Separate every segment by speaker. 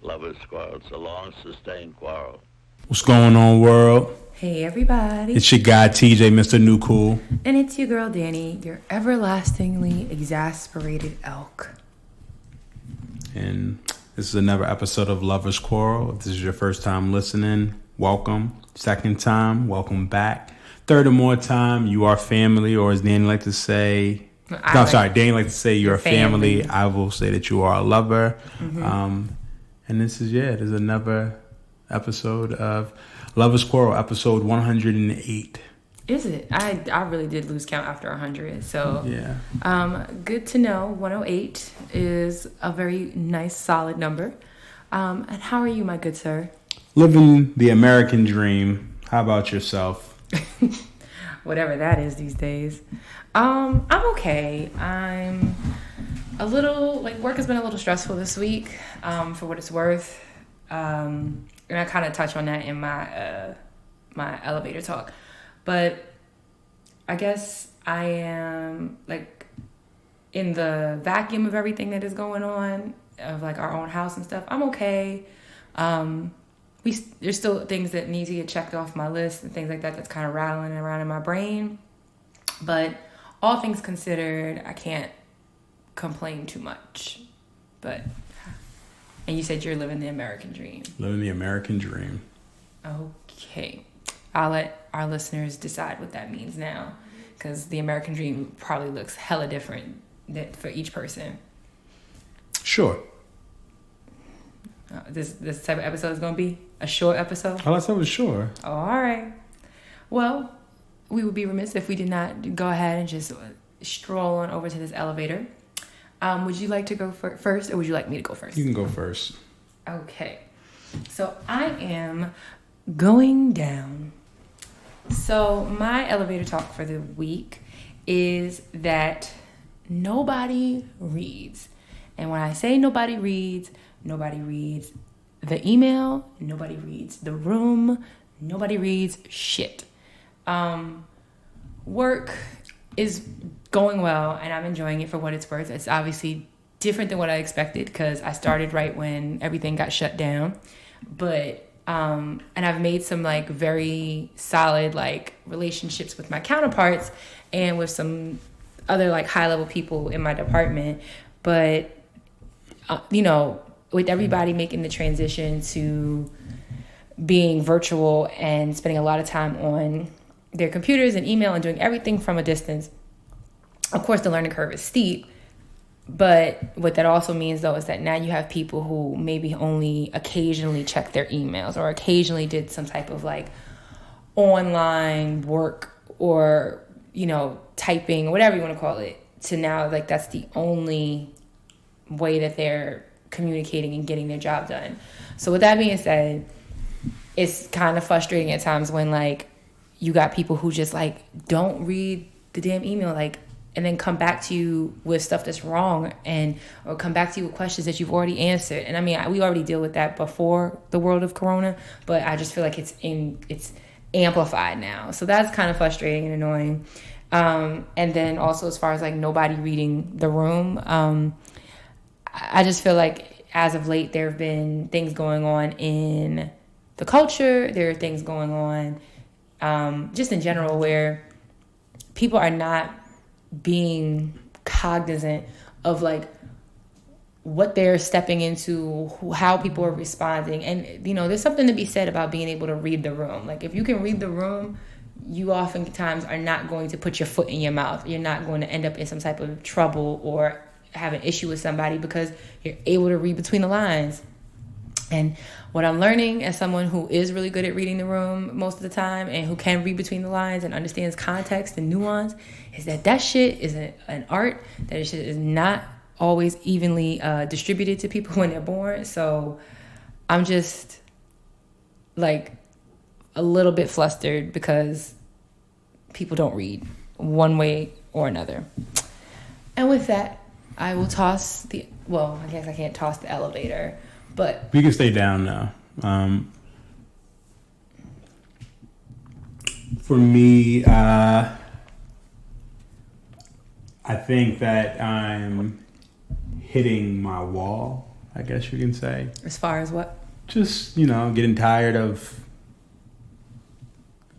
Speaker 1: Lovers Quarrel. It's a long, sustained quarrel.
Speaker 2: What's going on, world?
Speaker 3: Hey, everybody.
Speaker 2: It's your guy, TJ, Mr. New Cool.
Speaker 3: And it's your girl, Dani, your everlastingly exasperated elk.
Speaker 2: And this is another episode of Lovers Quarrel. If this is your first time listening, welcome. Second time, welcome back. Third or more time, you are family, or as Dani like to say... Dani like to say you're a family. I will say that you are a lover. Mm-hmm. And this is another episode of Lovers Quarrel, episode 108.
Speaker 3: Is it? I really did lose count after 100. So
Speaker 2: yeah.
Speaker 3: Good to know. 108 is a very nice, solid number. And how are you, my good sir?
Speaker 2: Living the American dream. How about yourself?
Speaker 3: Whatever that is these days. I'm okay. I'm a little, work has been a little stressful this week, for what it's worth. And I kind of touch on that in my my elevator talk. But I guess I am, in the vacuum of everything that is going on, of, our own house and stuff, I'm okay. There's still things that need to get checked off my list and things like that that's kind of rattling around in my brain. But all things considered, I can't complain too much. And you said you're living the American dream.
Speaker 2: Living the American dream.
Speaker 3: Okay. I'll let our listeners decide what that means now, because the American dream probably looks hella different for each person.
Speaker 2: Sure.
Speaker 3: This type of episode is going to be a short episode?
Speaker 2: Oh, I said it was sure.
Speaker 3: Oh, all right. Well, we would be remiss if we did not go ahead and just stroll on over to this elevator. Would you like to go first, or would you like me to go first?
Speaker 2: You can go first.
Speaker 3: Okay. So I am going down. So my elevator talk for the week is that nobody reads. And when I say nobody reads the email, nobody reads the room, nobody reads shit. Work is going well, and I'm enjoying it for what it's worth. It's obviously different than what I expected, because I started right when everything got shut down. But and I've made some very solid relationships with my counterparts and with some other high level people in my department. But with everybody making the transition to being virtual and spending a lot of time on their computers and email and doing everything from a distance, of course the learning curve is steep. But what that also means, though, is that now you have people who maybe only occasionally check their emails or occasionally did some type of online work or, typing, whatever you want to call it, to now that's the only way that they're communicating and getting their job done. So with that being said, it's kind of frustrating at times when you got people who just don't read the damn email and then come back to you with stuff that's wrong, or come back to you with questions that you've already answered. And I mean, we already deal with that before the world of Corona, but I just feel like it's amplified now. So that's kind of frustrating and annoying. And then also, as far as nobody reading the room, I just feel like as of late there have been things going on in the culture. There are things going on just in general where people are not being cognizant of what they're stepping into, how people are responding. And there's something to be said about being able to read the room. If you can read the room, you oftentimes are not going to put your foot in your mouth. You're not going to end up in some type of trouble or have an issue with somebody because you're able to read between the lines. And what I'm learning as someone who is really good at reading the room most of the time and who can read between the lines and understands context and nuance is that shit is an art, that shit is not always evenly distributed to people when they're born. So I'm just a little bit flustered because people don't read one way or another. And with that, I will toss I guess I can't toss the elevator, but...
Speaker 2: We can stay down now. For me, I think that I'm hitting my wall I guess you can say.
Speaker 3: As far as what?
Speaker 2: Just, getting tired of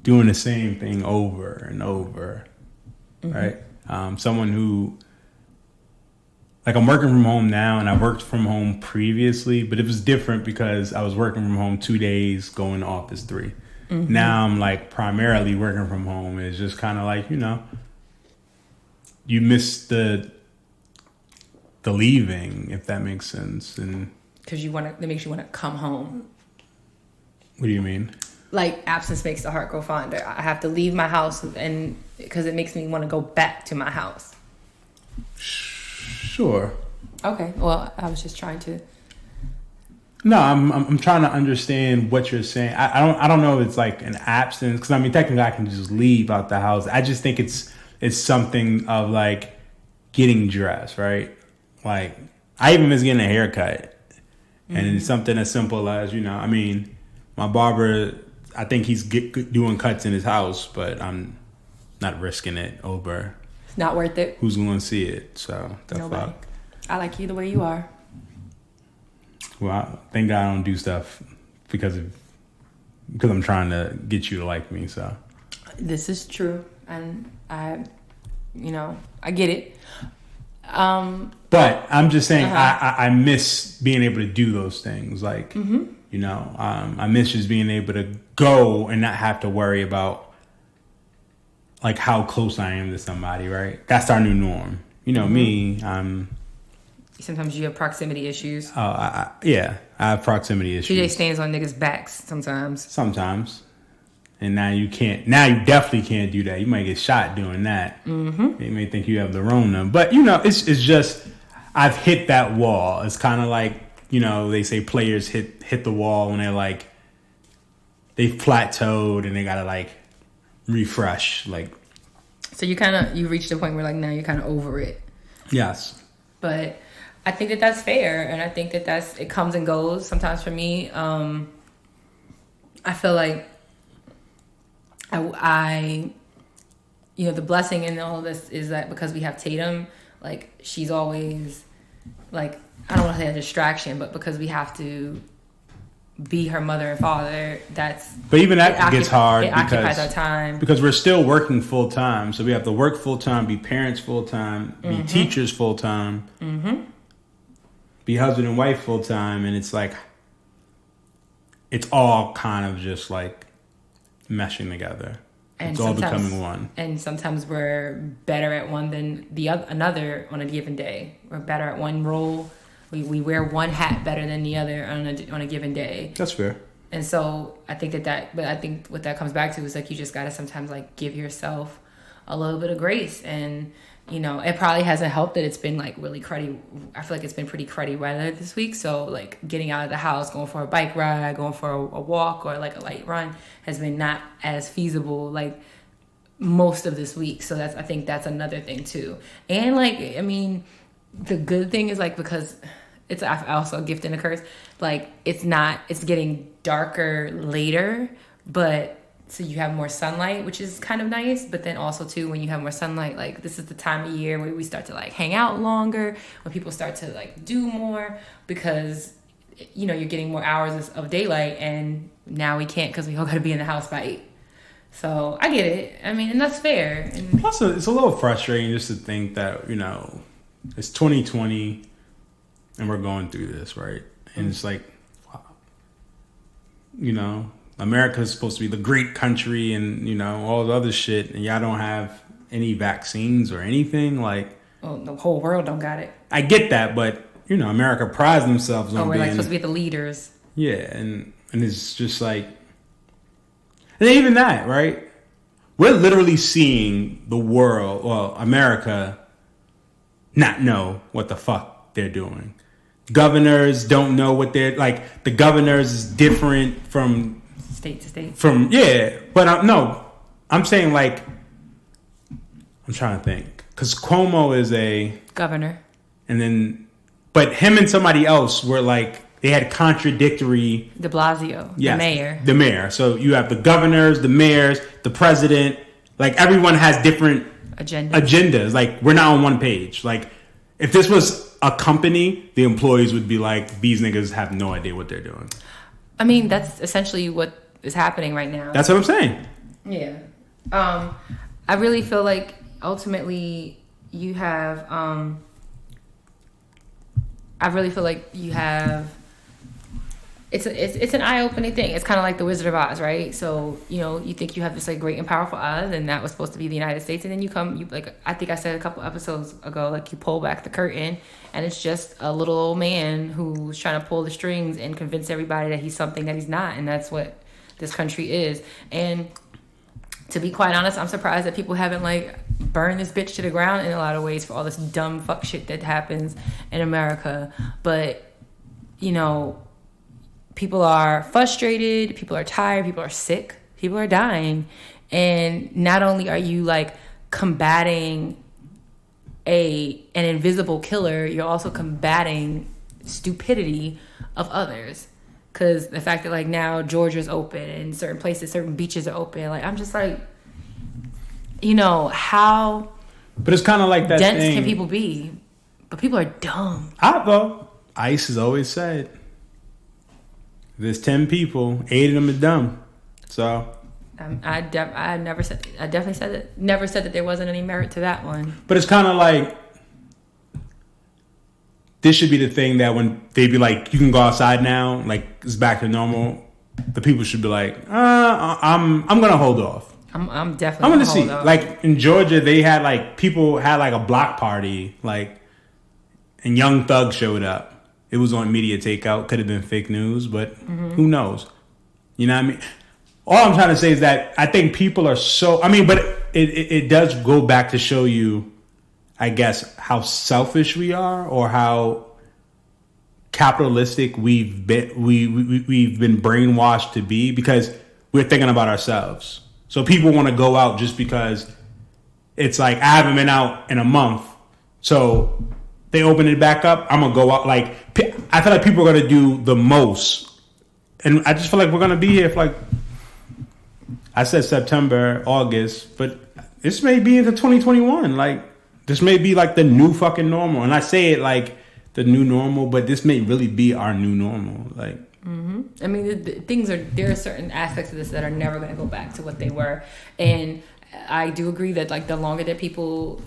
Speaker 2: doing the same thing over and over, right? Someone who, like, I'm working from home now, and I worked from home previously, but it was different because I was working from home 2 days, going to office 3. Now I'm, like, primarily working from home. It's just kind of like, you miss the leaving, if that makes sense. And
Speaker 3: because that makes you want to come home.
Speaker 2: What do you mean?
Speaker 3: Like, absence makes the heart go fonder. I have to leave my house, and because it makes me want to go back to my house.
Speaker 2: Sure.
Speaker 3: Okay. Well, I was just trying to.
Speaker 2: No, I'm trying to understand what you're saying. I don't know if it's like an absence, because I mean technically I can just leave out the house. I just think it's something of like getting dressed, right? Like, I even miss getting a haircut, and it's something as simple as my barber. I think he's doing cuts in his house, but I'm not risking it over.
Speaker 3: It's not worth it.
Speaker 2: Who's going to see it? So
Speaker 3: nobody. I like you the way you are.
Speaker 2: Well, thank God I don't do stuff because I'm trying to get you to like me. So
Speaker 3: this is true, and I get it.
Speaker 2: But I'm just saying, I miss being able to do those things. Like, I miss just being able to go and not have to worry about like how close I am to somebody. Right? That's our new norm. Me.
Speaker 3: Sometimes you have proximity issues.
Speaker 2: I have proximity issues.
Speaker 3: TJ stands on niggas' backs sometimes.
Speaker 2: Sometimes. And now you can't. Now you definitely can't do that. You might get shot doing that. They may think you have the Rona, but it's just I've hit that wall. It's kind of like they say players hit the wall when they're like they've plateaued and they gotta like refresh. Like,
Speaker 3: so you reached a point where like now you're kind of over it.
Speaker 2: Yes,
Speaker 3: but I think that that's fair, and I think that it comes and goes. Sometimes for me, I feel like. I the blessing in all of this is that because we have Tatum, like, she's always, like, I don't want to say a distraction, but because we have to be her mother and father,
Speaker 2: but even that gets hard
Speaker 3: because occupies our time.
Speaker 2: Because we're still working full time. So we have to work full time, be parents full time, be teachers full time, be husband and wife full time. And it's like, it's all kind of just like meshing together. And it's all becoming one. And
Speaker 3: sometimes we're better at one than another on a given day. We're better at one role. We wear one hat better than the other on a given day.
Speaker 2: That's fair.
Speaker 3: And so I think but I think what that comes back to is like you just gotta sometimes like give yourself a little bit of grace. And it probably hasn't helped that it's been like really cruddy. I feel like it's been pretty cruddy weather this week. So like getting out of the house, going for a bike ride, going for a walk or like a light run has been not as feasible like most of this week. So I think that's another thing too. And like, I mean, the good thing is like, because it's also a gift and a curse. Like it's getting darker later, but so you have more sunlight, which is kind of nice. But then also too, when you have more sunlight, like this is the time of year where we start to like hang out longer, when people start to like do more because you're getting more hours of daylight, and now we can't because we all got to be in the house by 8. So I get it. I mean, and that's fair. And
Speaker 2: plus, it's a little frustrating just to think that it's 2020 and we're going through this, right? And it's like, America is supposed to be the great country and, all the other shit. And y'all don't have any vaccines or anything. Like,
Speaker 3: well, the whole world don't got it.
Speaker 2: I get that. But, America prides themselves on
Speaker 3: we're like supposed to be the leaders.
Speaker 2: Yeah. And it's just like, and even that, right? We're literally seeing the world, America, not know what the fuck they're doing. Governors don't know what they're like. The governors is different from
Speaker 3: state to state.
Speaker 2: But no, I'm saying like, I'm trying to think because Cuomo is a
Speaker 3: governor,
Speaker 2: but him and somebody else were like they had contradictory.
Speaker 3: De Blasio,
Speaker 2: yes, the mayor. So you have the governors, the mayors, the president. Like everyone has different agendas. Like we're not on one page. Like if this was a company, the employees would be like, these niggas have no idea what they're doing.
Speaker 3: I mean, that's essentially what is happening right now.
Speaker 2: That's what I'm saying.
Speaker 3: Yeah. I really feel like ultimately you have, it's an eye-opening thing. It's kind of like the Wizard of Oz, right? So, you think you have this like great and powerful Oz, and that was supposed to be the United States, and then you like, I think I said a couple episodes ago, like you pull back the curtain and it's just a little old man who's trying to pull the strings and convince everybody that he's something that he's not, and that's what this country is. And to be quite honest, I'm surprised that people haven't like burned this bitch to the ground in a lot of ways for all this dumb fuck shit that happens in America. But, people are frustrated, people are tired, people are sick, people are dying. And not only are you like combating an invisible killer, you're also combating stupidity of others. Because the fact that like now Georgia's open and certain places, certain beaches are open, like I'm just like, how
Speaker 2: but it's kind of like that
Speaker 3: dense
Speaker 2: thing.
Speaker 3: Can people be? But people are dumb.
Speaker 2: ICE has always said, there's 10 people, 8 of them are dumb. So
Speaker 3: I definitely said that. Never said that there wasn't any merit to that one.
Speaker 2: But it's kind of like, this should be the thing that when they be like, you can go outside now, like it's back to normal, the people should be like, I'm gonna hold off.
Speaker 3: I'm definitely
Speaker 2: gonna see. Like in Georgia, they had like people had like a block party, like, and Young Thug showed up. It was on media takeout. Could have been fake news, but who knows? You know what I mean? All I'm trying to say is that I think people are so. I mean, but it does go back to show you, I guess, how selfish we are, or how capitalistic we've been brainwashed to be, because we're thinking about ourselves. So people want to go out just because it's like, I haven't been out in a month, so they open it back up, I'm gonna go out. Like, I feel like people are gonna do the most, and I just feel like we're gonna be here for like, I said September, August, but this may be into 2021. Like, this may be like the new fucking normal. And I say it like the new normal, but this may really be our new normal. Like,
Speaker 3: I mean, there are certain aspects of this that are never going to go back to what they were. And I do agree that like the longer that people,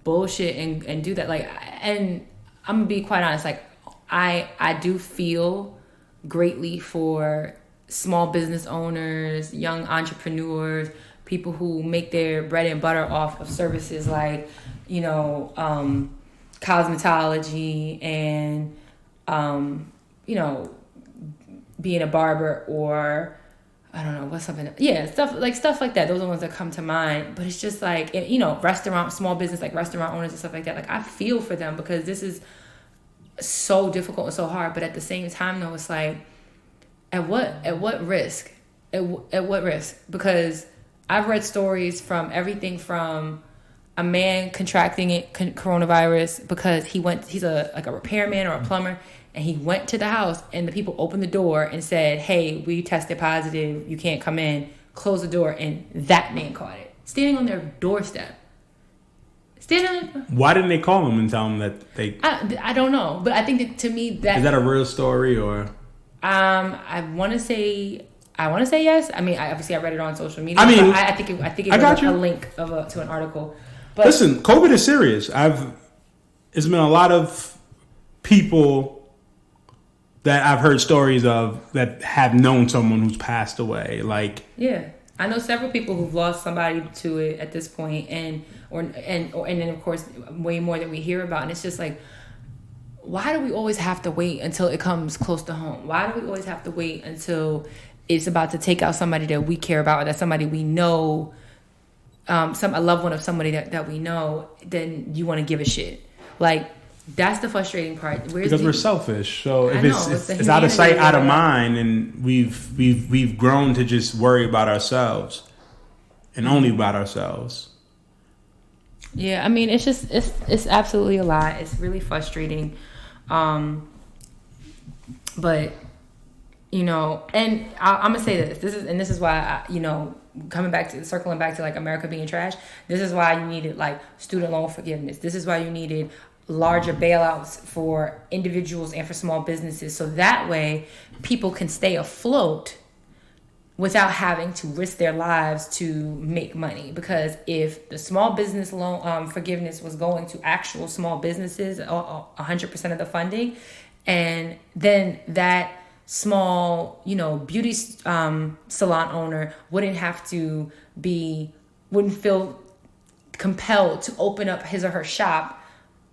Speaker 3: bullshit and do that, like, and I'm gonna be quite honest, like I do feel greatly for small business owners, young entrepreneurs, people who make their bread and butter off of services like, cosmetology and, being a barber, or I don't know what's something. Yeah, stuff like that. Those are the ones that come to mind. But it's just like, small business, like restaurant owners and stuff like that. Like, I feel for them because this is so difficult and so hard. But at the same time, though, it's like, at what risk? At what risk? Because I've read stories from everything from a man contracting coronavirus because he's a repairman or a plumber, and he went to the house and the people opened the door and said, "Hey, we tested positive. You can't come in." Close the door, and that man caught it, standing on their doorstep.
Speaker 2: Why didn't they call him and tell him that they?
Speaker 3: I don't know, but I think that to me that
Speaker 2: is that a real story or?
Speaker 3: I want to say yes. I mean, I read it on social media.
Speaker 2: I mean,
Speaker 3: I think it was a link to an article. But
Speaker 2: listen, COVID is serious. It's been a lot of people that I've heard stories of that have known someone who's passed away. Like,
Speaker 3: yeah, I know several people who've lost somebody to it at this point, and then of course way more that we hear about. And it's just like, why do we always have to wait until it comes close to home? Why do we always have to wait until it's about to take out somebody that we care about, or that somebody we know, a loved one of somebody that we know? Then you want to give a shit. Like, that's the frustrating part.
Speaker 2: Because we're selfish. So if it's out of sight, out of mind, and we've grown to just worry about ourselves and only about ourselves.
Speaker 3: Yeah, I mean, it's absolutely a lot. It's really frustrating. But and I'm gonna say this is why circling back to like America being trash. This is why you needed like student loan forgiveness. This is why you needed larger bailouts for individuals and for small businesses. So that way people can stay afloat without having to risk their lives to make money. Because if the small business loan forgiveness was going to actual small businesses, 100% of the funding, and then that small, beauty salon owner wouldn't feel compelled to open up his or her shop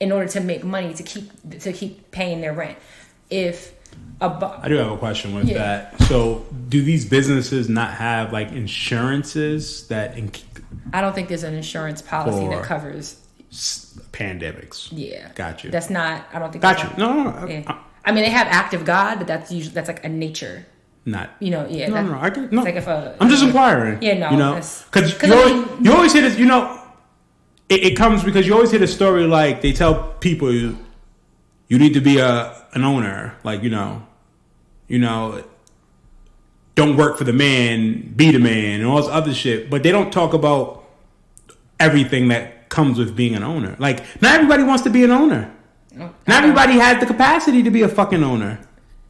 Speaker 3: in order to make money to keep paying their rent. I
Speaker 2: do have a question with that. So, do these businesses not have like insurances that?
Speaker 3: I don't think there's an insurance policy that covers
Speaker 2: pandemics.
Speaker 3: Yeah,
Speaker 2: got you.
Speaker 3: That's not. I don't think.
Speaker 2: Got you. No.
Speaker 3: Yeah. I mean, they have act of God, but that's like a nature.
Speaker 2: Not.
Speaker 3: Yeah.
Speaker 2: No. I get no.
Speaker 3: It's like if
Speaker 2: I'm just inquiring.
Speaker 3: Yeah. No.
Speaker 2: Because you always hear this. It comes because you always hear the story like they tell people you need to be an owner, like don't work for the man, be the man, and all this other shit. But they don't talk about everything that comes with being an owner. Like, not everybody wants to be an owner. Not everybody has the capacity to be a fucking owner.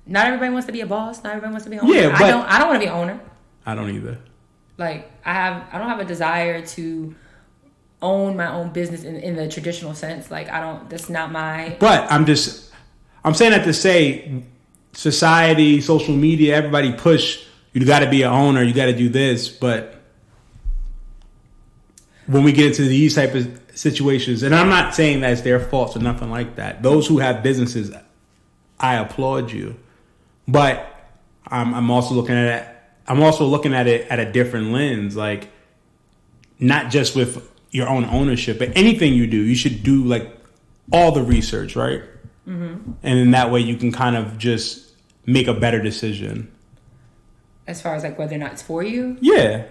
Speaker 3: Not everybody wants to be a boss. Not everybody wants to be an owner.
Speaker 2: Yeah, but
Speaker 3: I don't want to be an owner.
Speaker 2: I don't either.
Speaker 3: Like, I don't have a desire to own my own business in the traditional sense. Like, that's not my.
Speaker 2: But I'm saying that to say, society, social media, everybody push, you got to be an owner, you got to do this. But when we get into these type of situations, and I'm not saying that it's their fault or nothing like that. Those who have businesses, I applaud you. But I'm also looking at it. I'm also looking at it at a different lens, like not just with your own ownership, but anything you do, you should do like all the research, right? Mm-hmm. And in that way, you can kind of just make a better decision.
Speaker 3: As far as like whether or not it's for you?
Speaker 2: Yeah.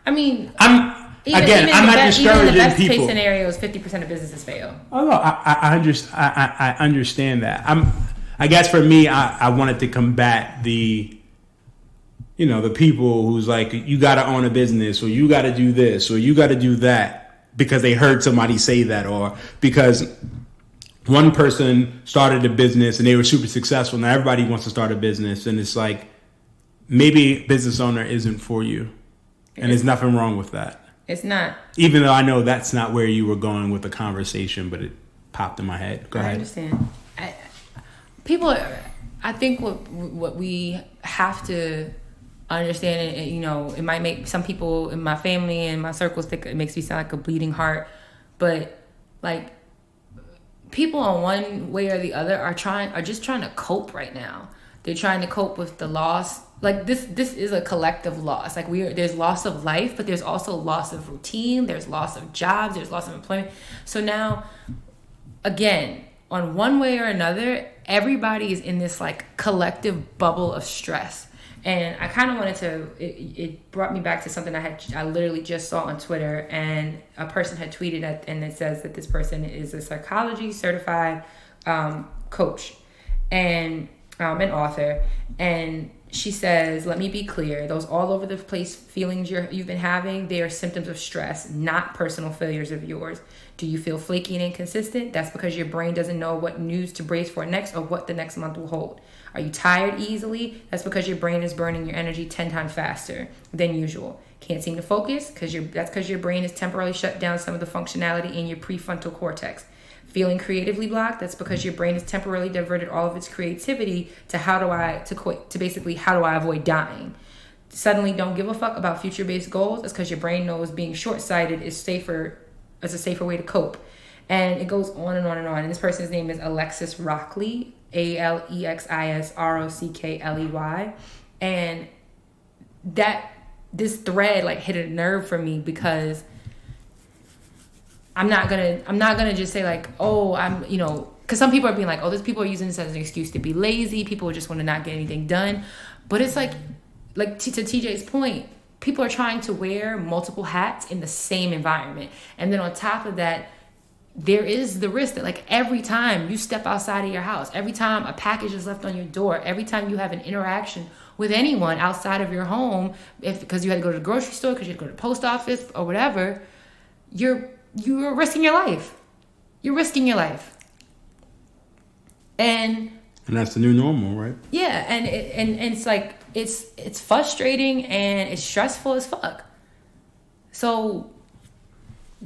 Speaker 3: I mean,
Speaker 2: I'm not discouraging
Speaker 3: even the best
Speaker 2: people.
Speaker 3: Case scenarios, 50% of businesses fail.
Speaker 2: Oh no, I understand that. I guess for me, I wanted to combat the people who's like, you got to own a business, or you got to do this, or you got to do that, because they heard somebody say that, or because one person started a business and they were super successful. Now everybody wants to start a business, and it's like, maybe business owner isn't for you, and there's nothing wrong with that.
Speaker 3: It's not.
Speaker 2: Even though I know that's not where you were going with the conversation, but it popped in my head. Go ahead.
Speaker 3: I understand. I think what we have to understand, and it might make some people in my family and my circles think it makes me sound like a bleeding heart, but like people on one way or the other are just trying to cope right now. They're trying to cope with the loss. Like this is a collective loss. Like there's loss of life, but there's also loss of routine. There's loss of jobs. There's loss of employment. So now, again, on one way or another, everybody is in this like collective bubble of stress. And I kind of wanted to. It brought me back to something I literally just saw on Twitter, and a person had tweeted at, and it says that this person is a psychology certified coach and an author, and she says, let me be clear, those all over the place feelings you've been having, they are symptoms of stress, not personal failures of yours. Do you feel flaky and inconsistent? That's because your brain doesn't know what news to brace for next or what the next month will hold. Are you tired easily? That's because your brain is burning your energy 10 times faster than usual. Can't seem to focus? That's because your brain has temporarily shut down some of the functionality in your prefrontal cortex. Feeling creatively blocked? That's because your brain has temporarily diverted all of its creativity to how do I avoid dying. Suddenly don't give a fuck about future-based goals? That's because your brain knows being short-sighted is a safer way to cope. And it goes on and on and on. And this person's name is Alexis Rockley, AlexisRockkley. And this thread like hit a nerve for me, because I'm not gonna just say like, oh, because some people are being like, oh, these people are using this as an excuse to be lazy. People just want to not get anything done. But it's like to TJ's point, people are trying to wear multiple hats in the same environment. And then on top of that, there is the risk that like every time you step outside of your house, every time a package is left on your door, every time you have an interaction with anyone outside of your home, because you had to go to the grocery store, because you had to go to the post office or whatever, you're risking your life. You're risking your life. And
Speaker 2: that's the new normal, right?
Speaker 3: Yeah, and it's like it's frustrating and it's stressful as fuck. So,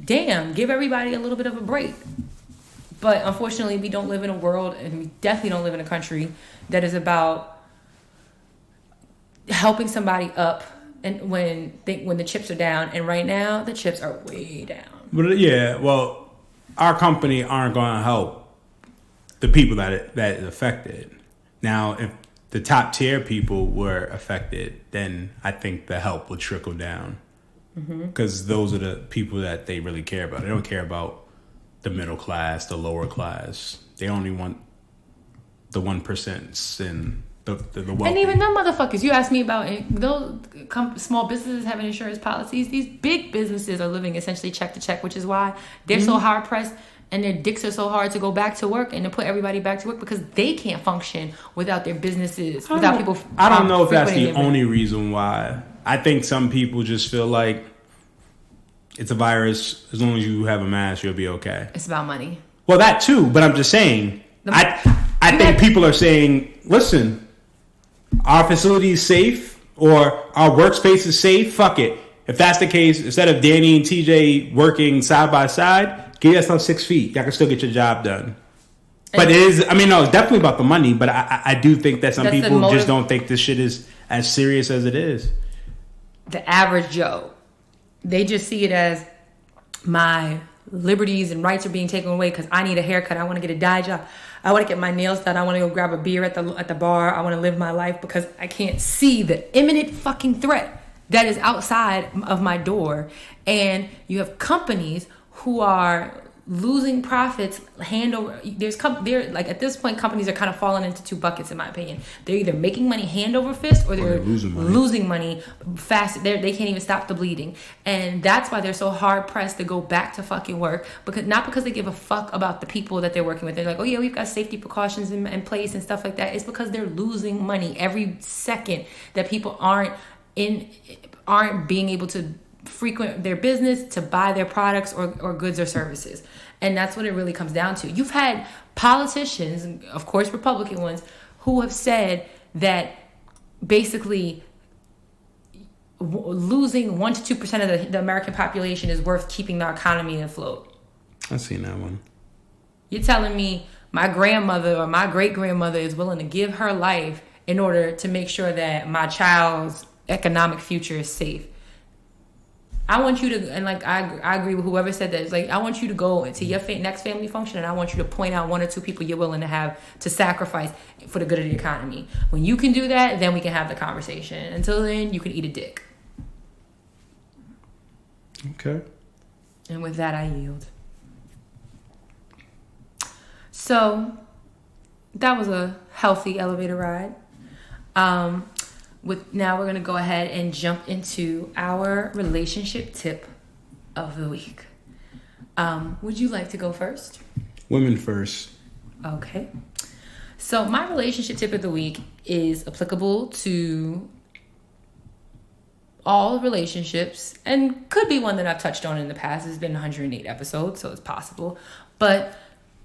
Speaker 3: damn, give everybody a little bit of a break. But unfortunately, we don't live in a world, and we definitely don't live in a country that is about helping somebody up and when the chips are down. And right now, the chips are way down.
Speaker 2: But yeah, well, our company aren't going to help the people that is affected. Now, if the top tier people were affected, then I think the help would trickle down. Because those are the people that they really care about. They don't care about the middle class, the lower class. They only want the 1% and the wealthy.
Speaker 3: And even them motherfuckers. You asked me about those small businesses having insurance policies. These big businesses are living essentially check to check, which is why they're so hard pressed and their dicks are so hard to go back to work and to put everybody back to work because they can't function without their businesses, without people.
Speaker 2: I don't know if that's the only reason why. I think some people just feel like it's a virus. As long as you have a mask, you'll be okay. It's
Speaker 3: about money.
Speaker 2: Well, that too, but I'm just saying. I think people are saying, listen, our facility is safe or our workspace is safe. Fuck it. If that's the case, instead of Dani and TJ working side by side, give yourself 6 feet. Y'all can still get your job done. But it is, I mean, no, it's definitely about the money, but I do think that some people just don't think this shit is as serious as it is.
Speaker 3: The average Joe, they just see it as my liberties and rights are being taken away because I need a haircut. I want to get a dye job. I want to get my nails done. I want to go grab a beer at the bar. I want to live my life because I can't see the imminent fucking threat that is outside of my door. And you have companies who are losing profits hand over. They're like, at this point, companies are kind of falling into two buckets, in my opinion. They're either making money hand over fist or they're losing money fast. They can't even stop the bleeding. And that's why they're so hard pressed to go back to fucking work, not because they give a fuck about the people that they're working with. They're like, oh yeah, we've got safety precautions in place and stuff like that. It's because they're losing money every second that people aren't being able to frequent their business to buy their products or goods or services. And that's what it really comes down to. You've had politicians, of course Republican ones, who have said that basically losing 1% to 2% of the American population is worth keeping the economy afloat.
Speaker 2: I've seen that one.
Speaker 3: You're telling me my grandmother or my great-grandmother is willing to give her life in order to make sure that my child's economic future is safe. I want you to, and like I agree with whoever said that. It's like, I want you to go into your next family function and I want you to point out 1 or 2 people you're willing to have to sacrifice for the good of the economy. When you can do that, then we can have the conversation. Until then, you can eat a dick.
Speaker 2: Okay.
Speaker 3: And with that, I yield. So, that was a healthy elevator ride. Now we're going to go ahead and jump into our relationship tip of the week. Would you like to go first?
Speaker 2: Women first.
Speaker 3: Okay. So my relationship tip of the week is applicable to all relationships and could be one that I've touched on in the past. It's been 108 episodes, so it's possible. But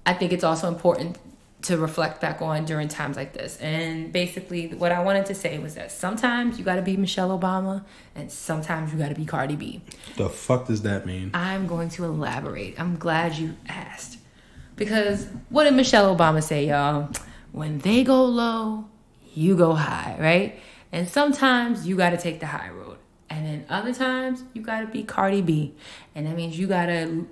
Speaker 3: I think it's also important to reflect back on during times like this. And basically what I wanted to say was that sometimes you got to be Michelle Obama and sometimes you got to be Cardi B.
Speaker 2: The fuck does that mean?
Speaker 3: I'm going to elaborate. I'm glad you asked. Because what did Michelle Obama say, y'all? When they go low, you go high, right? And sometimes you got to take the high road. And then other times you got to be Cardi B. And that means you got to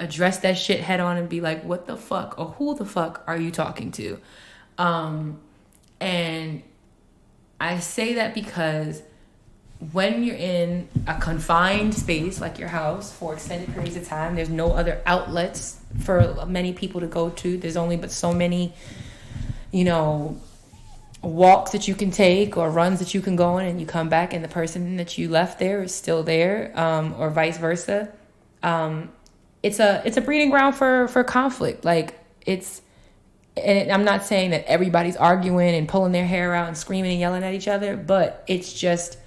Speaker 3: address that shit head on and be like, what the fuck or who the fuck are you talking to? And I say that because when you're in a confined space like your house for extended periods of time, there's no other outlets for many people to go to. There's only but so many, walks that you can take or runs that you can go on, and you come back and the person that you left there is still there, or vice versa. It's a breeding ground for conflict. And I'm not saying that everybody's arguing and pulling their hair out and screaming and yelling at each other, but it's just,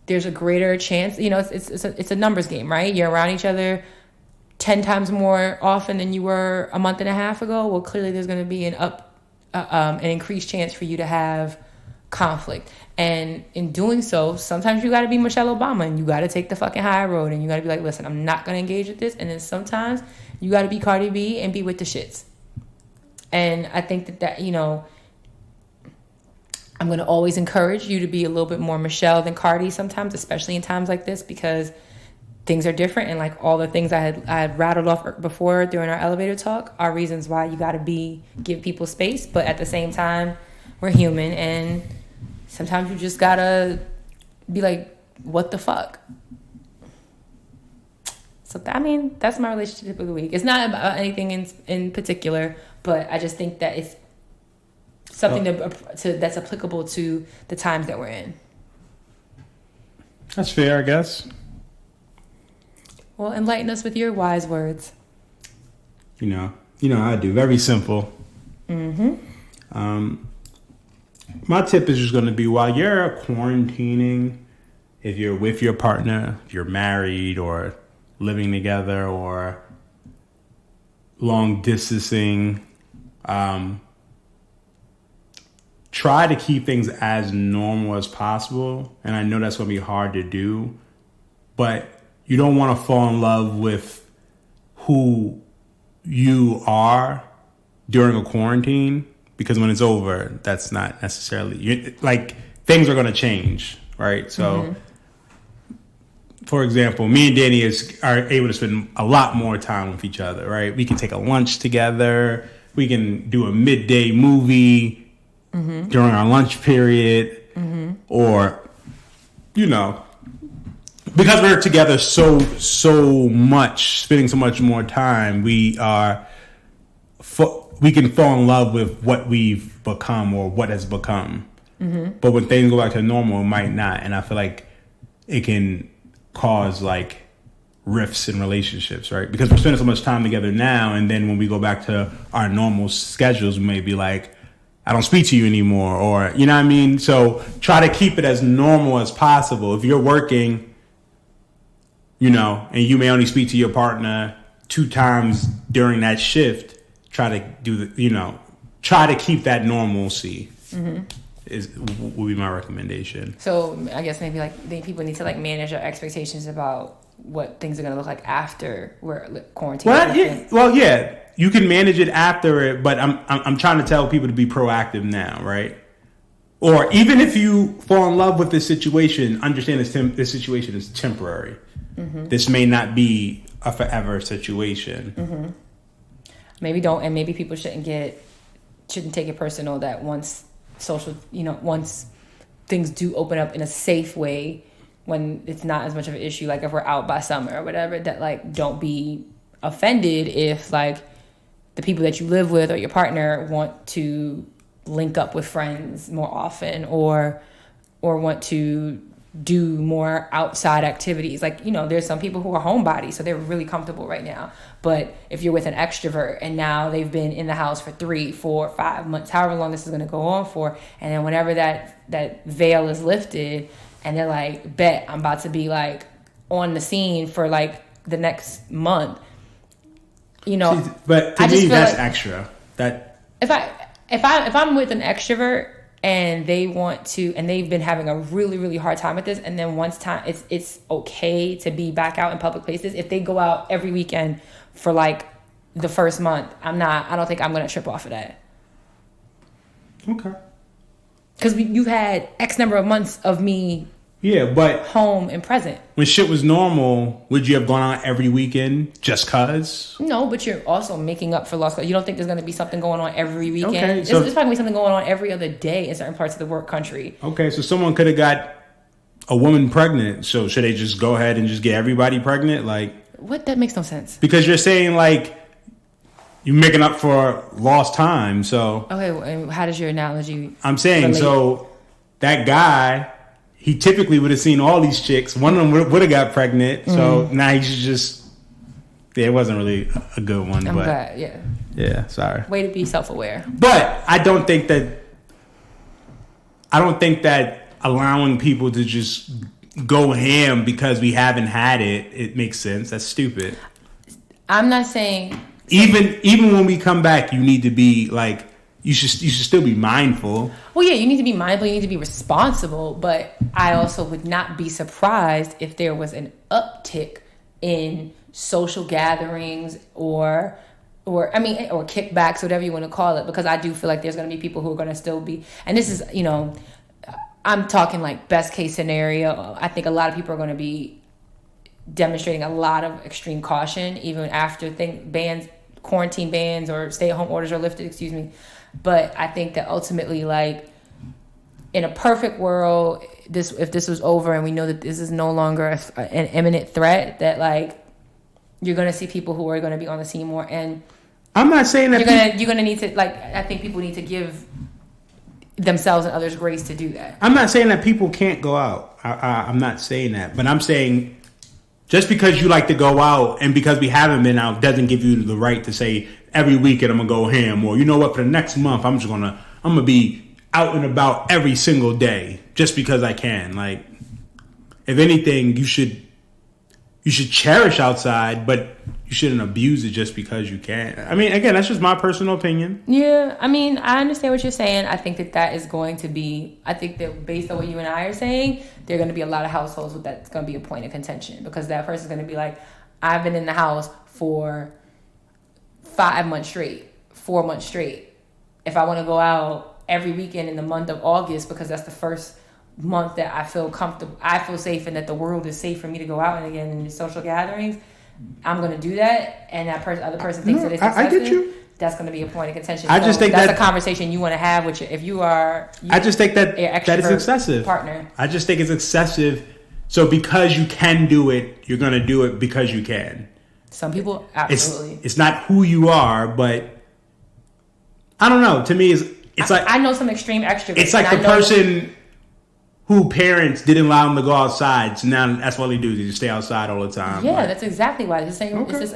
Speaker 3: there's a greater chance, it's a numbers game, right? You're around each other 10 times more often than you were a month and a half ago. Well, clearly there's going to be an an increased chance for you to have conflict. And in doing so, sometimes you got to be Michelle Obama and you got to take the fucking high road and you got to be like, listen, I'm not going to engage with this. And then sometimes you got to be Cardi B and be with the shits. And I think that you know, I'm going to always encourage you to be a little bit more Michelle than Cardi sometimes, especially in times like this, because things are different. And like all the things I had rattled off before during our elevator talk are reasons why you got to give people space. But at the same time, we're human, and sometimes you just got to be like, what the fuck? So, I mean, that's my relationship of the week. It's not about anything in particular, but I just think that it's something that's applicable to the times that we're in.
Speaker 2: That's fair, I guess.
Speaker 3: Well, enlighten us with your wise words.
Speaker 2: You know how I do. Very simple. My tip is just going to be, while you're quarantining, if you're with your partner, if you're married or living together or long distancing, try to keep things as normal as possible. And I know that's going to be hard to do, but you don't want to fall in love with who you are during a quarantine, because when it's over, that's not necessarily, like, things are going to change, right? So, for example, me and Dani are able to spend a lot more time with each other, right? We can take a lunch together. We can do a midday movie during our lunch period, or, you know, because we're together so much, spending so much more time, we can fall in love with what we've become or what has become. But when things go back to normal, it might not. And I feel like it can cause like rifts in relationships, right? Because we're spending so much time together now, and then when we go back to our normal schedules, we may be like, I don't speak to you anymore, or, you know what I mean? So try to keep it as normal as possible. If you're working, you know, and you may only speak to your partner 2 times during that shift, try to keep that normalcy. Would be my recommendation. So
Speaker 3: I guess maybe people need to like manage their expectations about what things are going to look like after we're quarantined.
Speaker 2: Well, yeah, you can manage it after it, but I'm trying to tell people to be proactive now, right? Or even if you fall in love with this situation, understand this situation is temporary. This may not be a forever situation.
Speaker 3: Maybe don't, and maybe people shouldn't take it personal that once things do open up in a safe way, when it's not as much of an issue, like if we're out by summer or whatever, that like don't be offended if like the people that you live with or your partner want to link up with friends more often or want to do more outside activities. Like, you know, there's some people who are homebodies, so they're really comfortable right now. But if you're with an extrovert and now they've been in the house for 3, 4, 5 months, however long this is going to go on for, and then whenever that veil is lifted and they're like, bet I'm about to be like on the scene for like the next month, you know.
Speaker 2: But to me, that's like extra. That
Speaker 3: if I'm with an extrovert and they want to, and they've been having a really, really hard time with this, and then once time it's okay to be back out in public places. If they go out every weekend for like the first month, I don't think I'm gonna trip off of that.
Speaker 2: Okay.
Speaker 3: Because you've had X number of months of me.
Speaker 2: Yeah, but
Speaker 3: home and present. When
Speaker 2: shit was normal, would you have gone out every weekend just cause?
Speaker 3: No, but you're also making up for lost. You don't think there's going to be something going on every weekend?
Speaker 2: Okay,
Speaker 3: so there's probably something going on every other day in certain parts of the work country.
Speaker 2: Okay, so someone could have got a woman pregnant. So should they just go ahead and just get everybody pregnant? Like,
Speaker 3: what? That makes no sense.
Speaker 2: Because you're saying like you're making up for lost time. So
Speaker 3: okay, and how does your analogy?
Speaker 2: I'm saying relate? So that guy, he typically would have seen all these chicks. One of them would have got pregnant. So now he's just... Yeah, it wasn't really a good one.
Speaker 3: I'm glad, yeah.
Speaker 2: Yeah, sorry.
Speaker 3: Way to be self-aware.
Speaker 2: But I don't think that allowing people to just go ham because we haven't had it makes sense. That's stupid.
Speaker 3: I'm not saying...
Speaker 2: Even when we come back, you need to be like you should still be mindful.
Speaker 3: Well, yeah, you need to be mindful. You need to be responsible. But I also would not be surprised if there was an uptick in social gatherings or kickbacks, whatever you want to call it, because I do feel like there's going to be people who are going to still be, and this is, I'm talking like best case scenario. I think a lot of people are going to be demonstrating a lot of extreme caution even after quarantine bans or stay-at-home orders are lifted, But I think that ultimately, like, in a perfect world, if this was over and we know that this is no longer an imminent threat, that, like, you're going to see people who are going to be on the scene more. And
Speaker 2: I'm not saying that
Speaker 3: you're going to need to, like, I think people need to give themselves and others grace to do that.
Speaker 2: I'm not saying that people can't go out. I'm not saying that. But I'm saying just because you like to go out and because we haven't been out doesn't give you the right to say every weekend I'm going to go ham, or you know what, for the next month I'm going to be out and about every single day just because I can. Like, if anything, you should cherish outside, but you shouldn't abuse it just because you can. I mean, again, that's just my personal opinion.
Speaker 3: Yeah, I mean, I understand what you're saying. I think that is going to be, I think that based on what you and I are saying, there are going to be a lot of households with that's going to be a point of contention, because that person's going to be like, I've been in the house for 5 months straight, 4 months straight. If I want to go out every weekend in the month of August, because that's the first month that I feel comfortable, I feel safe, and that the world is safe for me to go out and again in social gatherings, I'm going to do that. And that other person thinks that it's excessive.
Speaker 2: I get you.
Speaker 3: That's going to be a point of contention.
Speaker 2: I just think
Speaker 3: that's a conversation you want to have with if you are.
Speaker 2: I just think that is excessive.
Speaker 3: Partner.
Speaker 2: I just think it's excessive. So because you can do it, you're going to do it because you can.
Speaker 3: Some people absolutely.
Speaker 2: It's not who you are, but I don't know. To me, it's like
Speaker 3: I know some extreme extroverts.
Speaker 2: It's like the person who parents didn't allow them to go outside, so now that's what they do. They just stay outside all the time.
Speaker 3: Yeah, that's exactly why. It's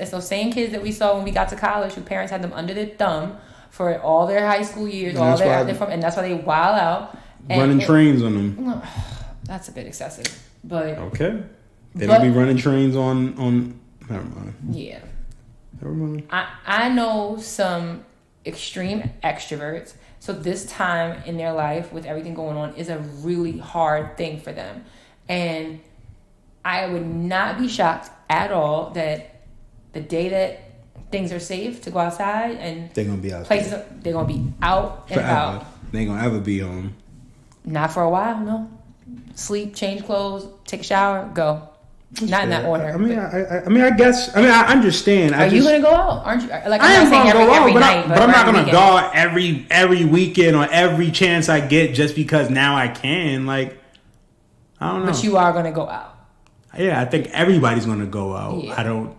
Speaker 3: those same kids that we saw when we got to college, who parents had them under their thumb for all their high school years, and that's why they wild out.
Speaker 2: Running trains on them.
Speaker 3: That's a bit excessive, but
Speaker 2: okay. They don't be running trains on. Never mind.
Speaker 3: Yeah.
Speaker 2: Never mind.
Speaker 3: I know some extreme extroverts. So this time in their life with everything going on is a really hard thing for them. And I would not be shocked at all that the day that things are safe to go outside and
Speaker 2: they're going to be out.
Speaker 3: They're going to be out and about.
Speaker 2: They ain't going to ever be home.
Speaker 3: Not for a while, no. Sleep, change clothes, take a shower, go. Not in that order.
Speaker 2: I guess. I understand.
Speaker 3: Are you going to go out? Aren't you? Like,
Speaker 2: I am going to go out,
Speaker 3: but
Speaker 2: I'm not going to go out every weekend or every chance I get just because now I can. Like, I don't know.
Speaker 3: But you are going to go out.
Speaker 2: Yeah, I think everybody's going to go out.
Speaker 3: Yeah.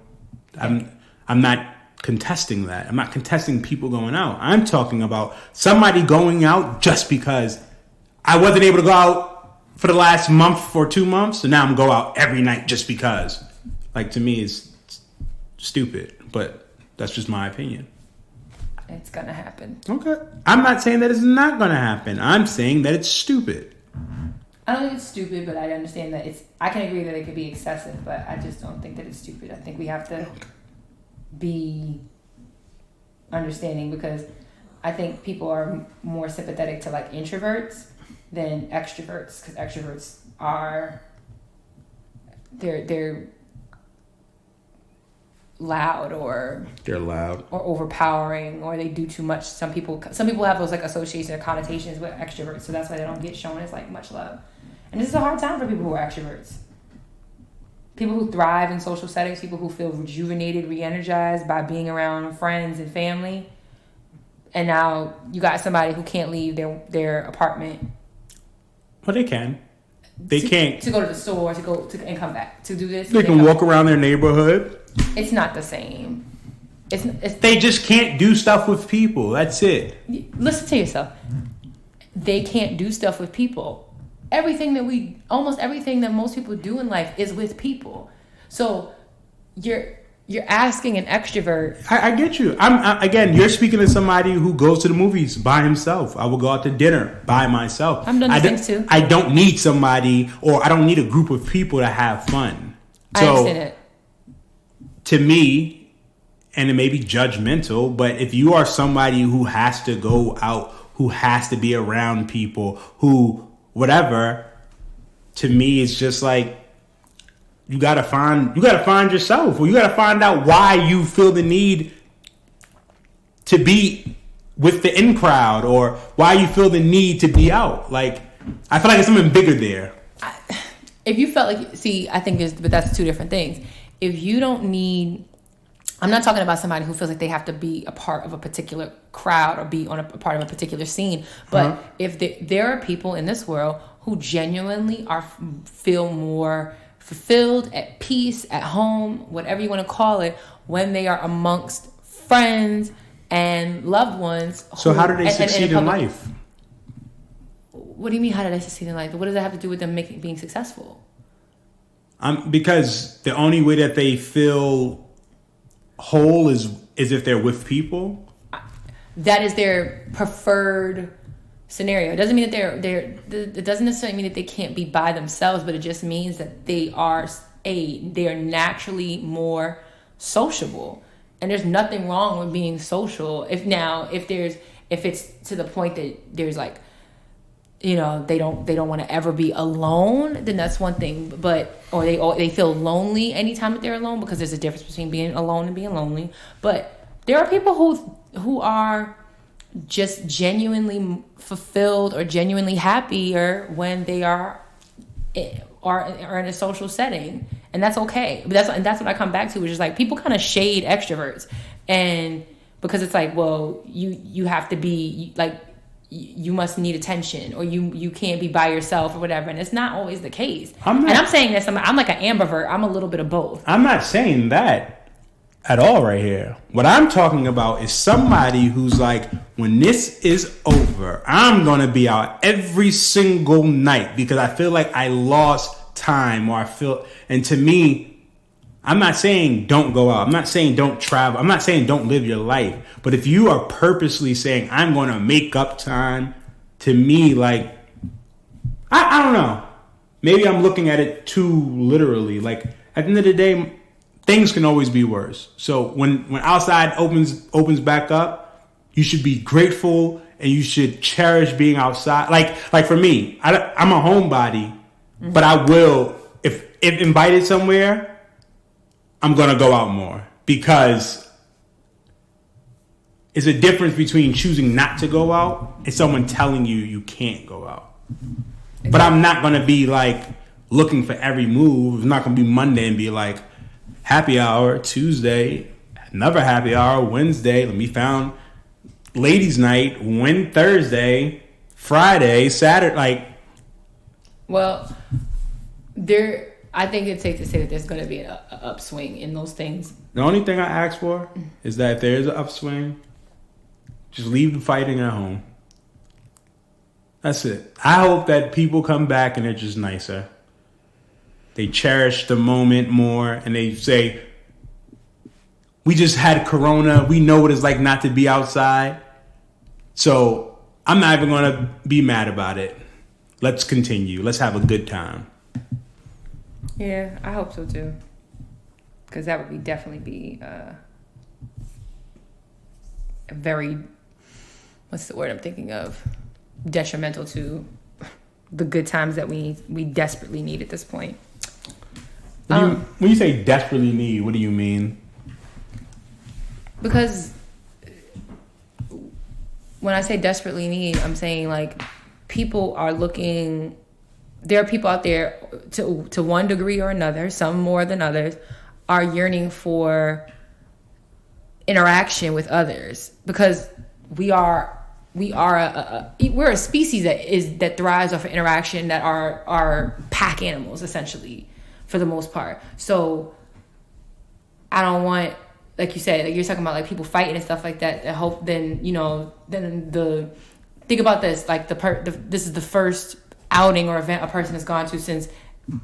Speaker 2: I'm not contesting that. I'm not contesting people going out. I'm talking about somebody going out just because I wasn't able to go out for the last month or 2 months, so now I'm go out every night just because. Like, to me, it's stupid, but that's just my opinion.
Speaker 3: It's gonna happen.
Speaker 2: Okay. I'm not saying that it's not gonna happen. I'm saying that it's stupid.
Speaker 3: I don't think it's stupid, but I understand that I can agree that it could be excessive, but I just don't think that it's stupid. I think we have to be understanding, because I think people are more sympathetic to, like, introverts than extroverts, because extroverts are they're loud or overpowering, or they do too much. Some people have those, like, associations or connotations with extroverts, so that's why they don't get shown as, like, much love. And this is a hard time for people who are extroverts. People who thrive in social settings, people who feel rejuvenated, re-energized by being around friends and family. And now you got somebody who can't leave their apartment.
Speaker 2: Well, they can. They can't.
Speaker 3: To go to the store, and come back. To do this.
Speaker 2: They can walk around their neighborhood.
Speaker 3: It's not the same. It's
Speaker 2: they just can't do stuff with people. That's it.
Speaker 3: Listen to yourself. They can't do stuff with people. Almost everything that most people do in life is with people. So you're asking an extrovert.
Speaker 2: I get you. Again, you're speaking to somebody who goes to the movies by himself. I will go out to dinner by myself.
Speaker 3: I'm doing these things too.
Speaker 2: I don't need somebody, or I don't need a group of people to have fun. So,
Speaker 3: I understand it.
Speaker 2: To me, and it may be judgmental, but if you are somebody who has to go out, who has to be around people, who whatever, to me it's just like you gotta find yourself, or you gotta find out why you feel the need to be with the in crowd, or why you feel the need to be out. Like, I feel like there's something bigger there.
Speaker 3: If you felt like, see, I think but that's two different things. If you don't need, I'm not talking about somebody who feels like they have to be a part of a particular crowd or be on a part of a particular scene. But if there are people in this world who genuinely feel more fulfilled, at peace, at home, whatever you want to call it, when they are amongst friends and loved ones.
Speaker 2: So how do they succeed in life?
Speaker 3: What do you mean, how do they succeed in life? What does that have to do with them being successful?
Speaker 2: Because the only way that they feel whole is if they're with people.
Speaker 3: That is their preferred scenario. It doesn't mean that it doesn't necessarily mean that they can't be by themselves, but it just means that they are naturally more sociable. And there's nothing wrong with being social. If it's to the point that there's like, you know, they don't want to ever be alone, then that's one thing. But or they feel lonely anytime that they're alone, because there's a difference between being alone and being lonely. But there are people who are just genuinely fulfilled or genuinely happier when they are in a social setting, and that's okay. But that's what I come back to, which is like people kind of shade extroverts, and because it's like, well, you have to be like, you must need attention, or you can't be by yourself or whatever, and it's not always the case. I'm saying this, I'm like an ambivert. I'm a little bit of both.
Speaker 2: I'm not saying that at all right here. What I'm talking about is somebody who's like, when this is over, I'm gonna be out every single night because I feel like I lost time, and to me, I'm not saying don't go out. I'm not saying don't travel. I'm not saying don't live your life. But if you are purposely saying, I'm going to make up time, to me, like, I don't know. Maybe I'm looking at it too literally. Like, at the end of the day, things can always be worse. So when outside opens back up, you should be grateful and you should cherish being outside. Like for me, I'm a homebody, but I will, if invited somewhere, I'm going to go out more, because it's a difference between choosing not to go out and someone telling you can't go out. Exactly. But I'm not going to be like looking for every move. It's not going to be Monday and be like, happy hour Tuesday, another happy hour Wednesday, let me found ladies night, Thursday, Friday, Saturday, like.
Speaker 3: Well, I think it's safe to say that there's going to be an upswing in those things.
Speaker 2: The only thing I ask for is that if there is an upswing, just leave the fighting at home. That's it. I hope that people come back and they're just nicer. They cherish the moment more, and they say, we just had Corona. We know what it's like not to be outside. So I'm not even going to be mad about it. Let's continue. Let's have a good time.
Speaker 3: Yeah, I hope so too. Because that would definitely be a very, what's the word I'm thinking of? Detrimental to the good times that we desperately need at this point.
Speaker 2: When you say desperately need, what do you mean?
Speaker 3: Because when I say desperately need, I'm saying like people are looking. There are people out there to one degree or another, some more than others, are yearning for interaction with others, because we're a species that thrives off of interaction, that are pack animals essentially for the most part. So I don't want, like you said, like you're talking about like people fighting and stuff like that. I hope then think about this, like this is the first outing or event a person has gone to since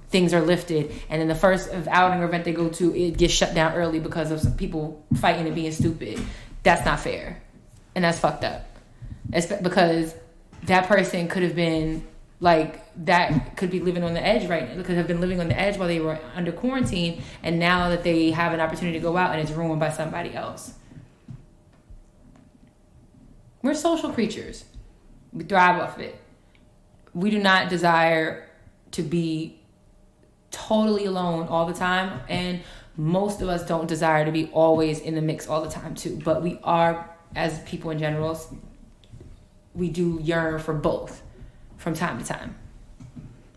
Speaker 3: things are lifted, and then the first outing or event they go to, it gets shut down early because of some people fighting and being stupid. That's not fair, and that's fucked up. It's because that person could have been like that could be living on the edge right now, could have been living on the edge while they were under quarantine, and now that they have an opportunity to go out and it's ruined by somebody else. We're social creatures. We thrive off it. We do not desire to be totally alone all the time, and most of us don't desire to be always in the mix all the time too, but we are, as people in general, we do yearn for both from time to time.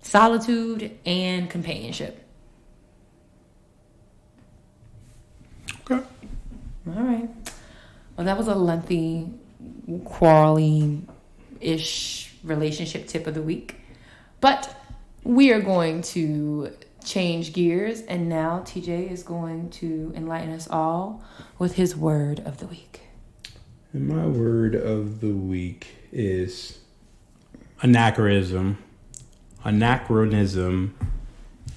Speaker 3: Solitude and companionship.
Speaker 2: Okay.
Speaker 3: All right. Well, that was a lengthy, quarrelly-ish relationship tip of the week. But we are going to change gears, and now TJ is going to enlighten us all with his word of the week.
Speaker 2: And my word of the week is anachronism. Anachronism,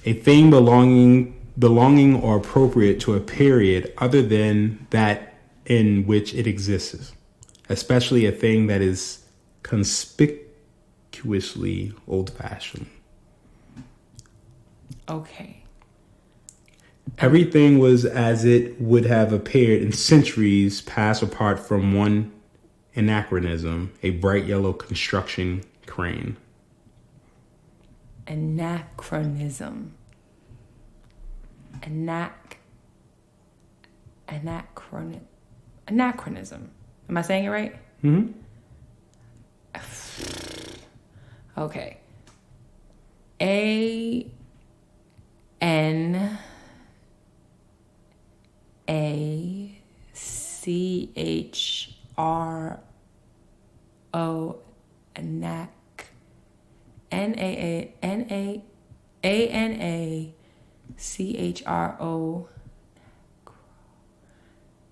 Speaker 2: a thing belonging or appropriate to a period other than that in which it exists, especially a thing that is conspicuously old-fashioned.
Speaker 3: Okay.
Speaker 2: Everything was as it would have appeared in centuries past, apart from one anachronism, a bright yellow construction crane.
Speaker 3: Anachronism. Anachronism. Am I saying it right?
Speaker 2: Mm-hmm.
Speaker 3: Okay. ANACHRO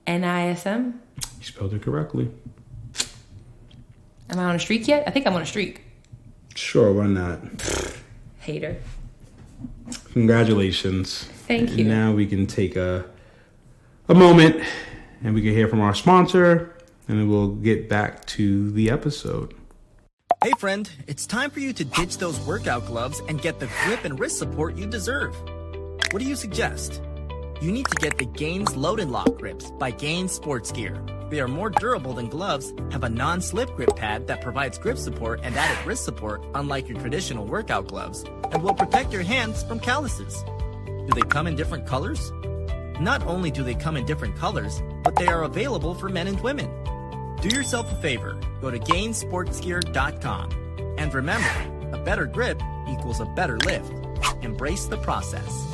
Speaker 3: NISM.
Speaker 2: You spelled it correctly.
Speaker 3: Am I on a streak yet? I think I'm on a streak.
Speaker 2: Sure, why not?
Speaker 3: Hater.
Speaker 2: Congratulations.
Speaker 3: Thank you.
Speaker 2: And now we can take a moment and we can hear from our sponsor, and then we'll get back to the episode.
Speaker 4: Hey friend, it's time for you to ditch those workout gloves and get the grip and wrist support you deserve. What do you suggest? You need to get the Gaines Load and Lock grips by Gaines Sports Gear. They are more durable than gloves, have a non-slip grip pad that provides grip support and added wrist support unlike your traditional workout gloves, and will protect your hands from calluses. Do they come in different colors? Not only do they come in different colors, but they are available for men and women. Do yourself a favor, go to GainesSportsGear.com. And remember, a better grip equals a better lift. Embrace the process.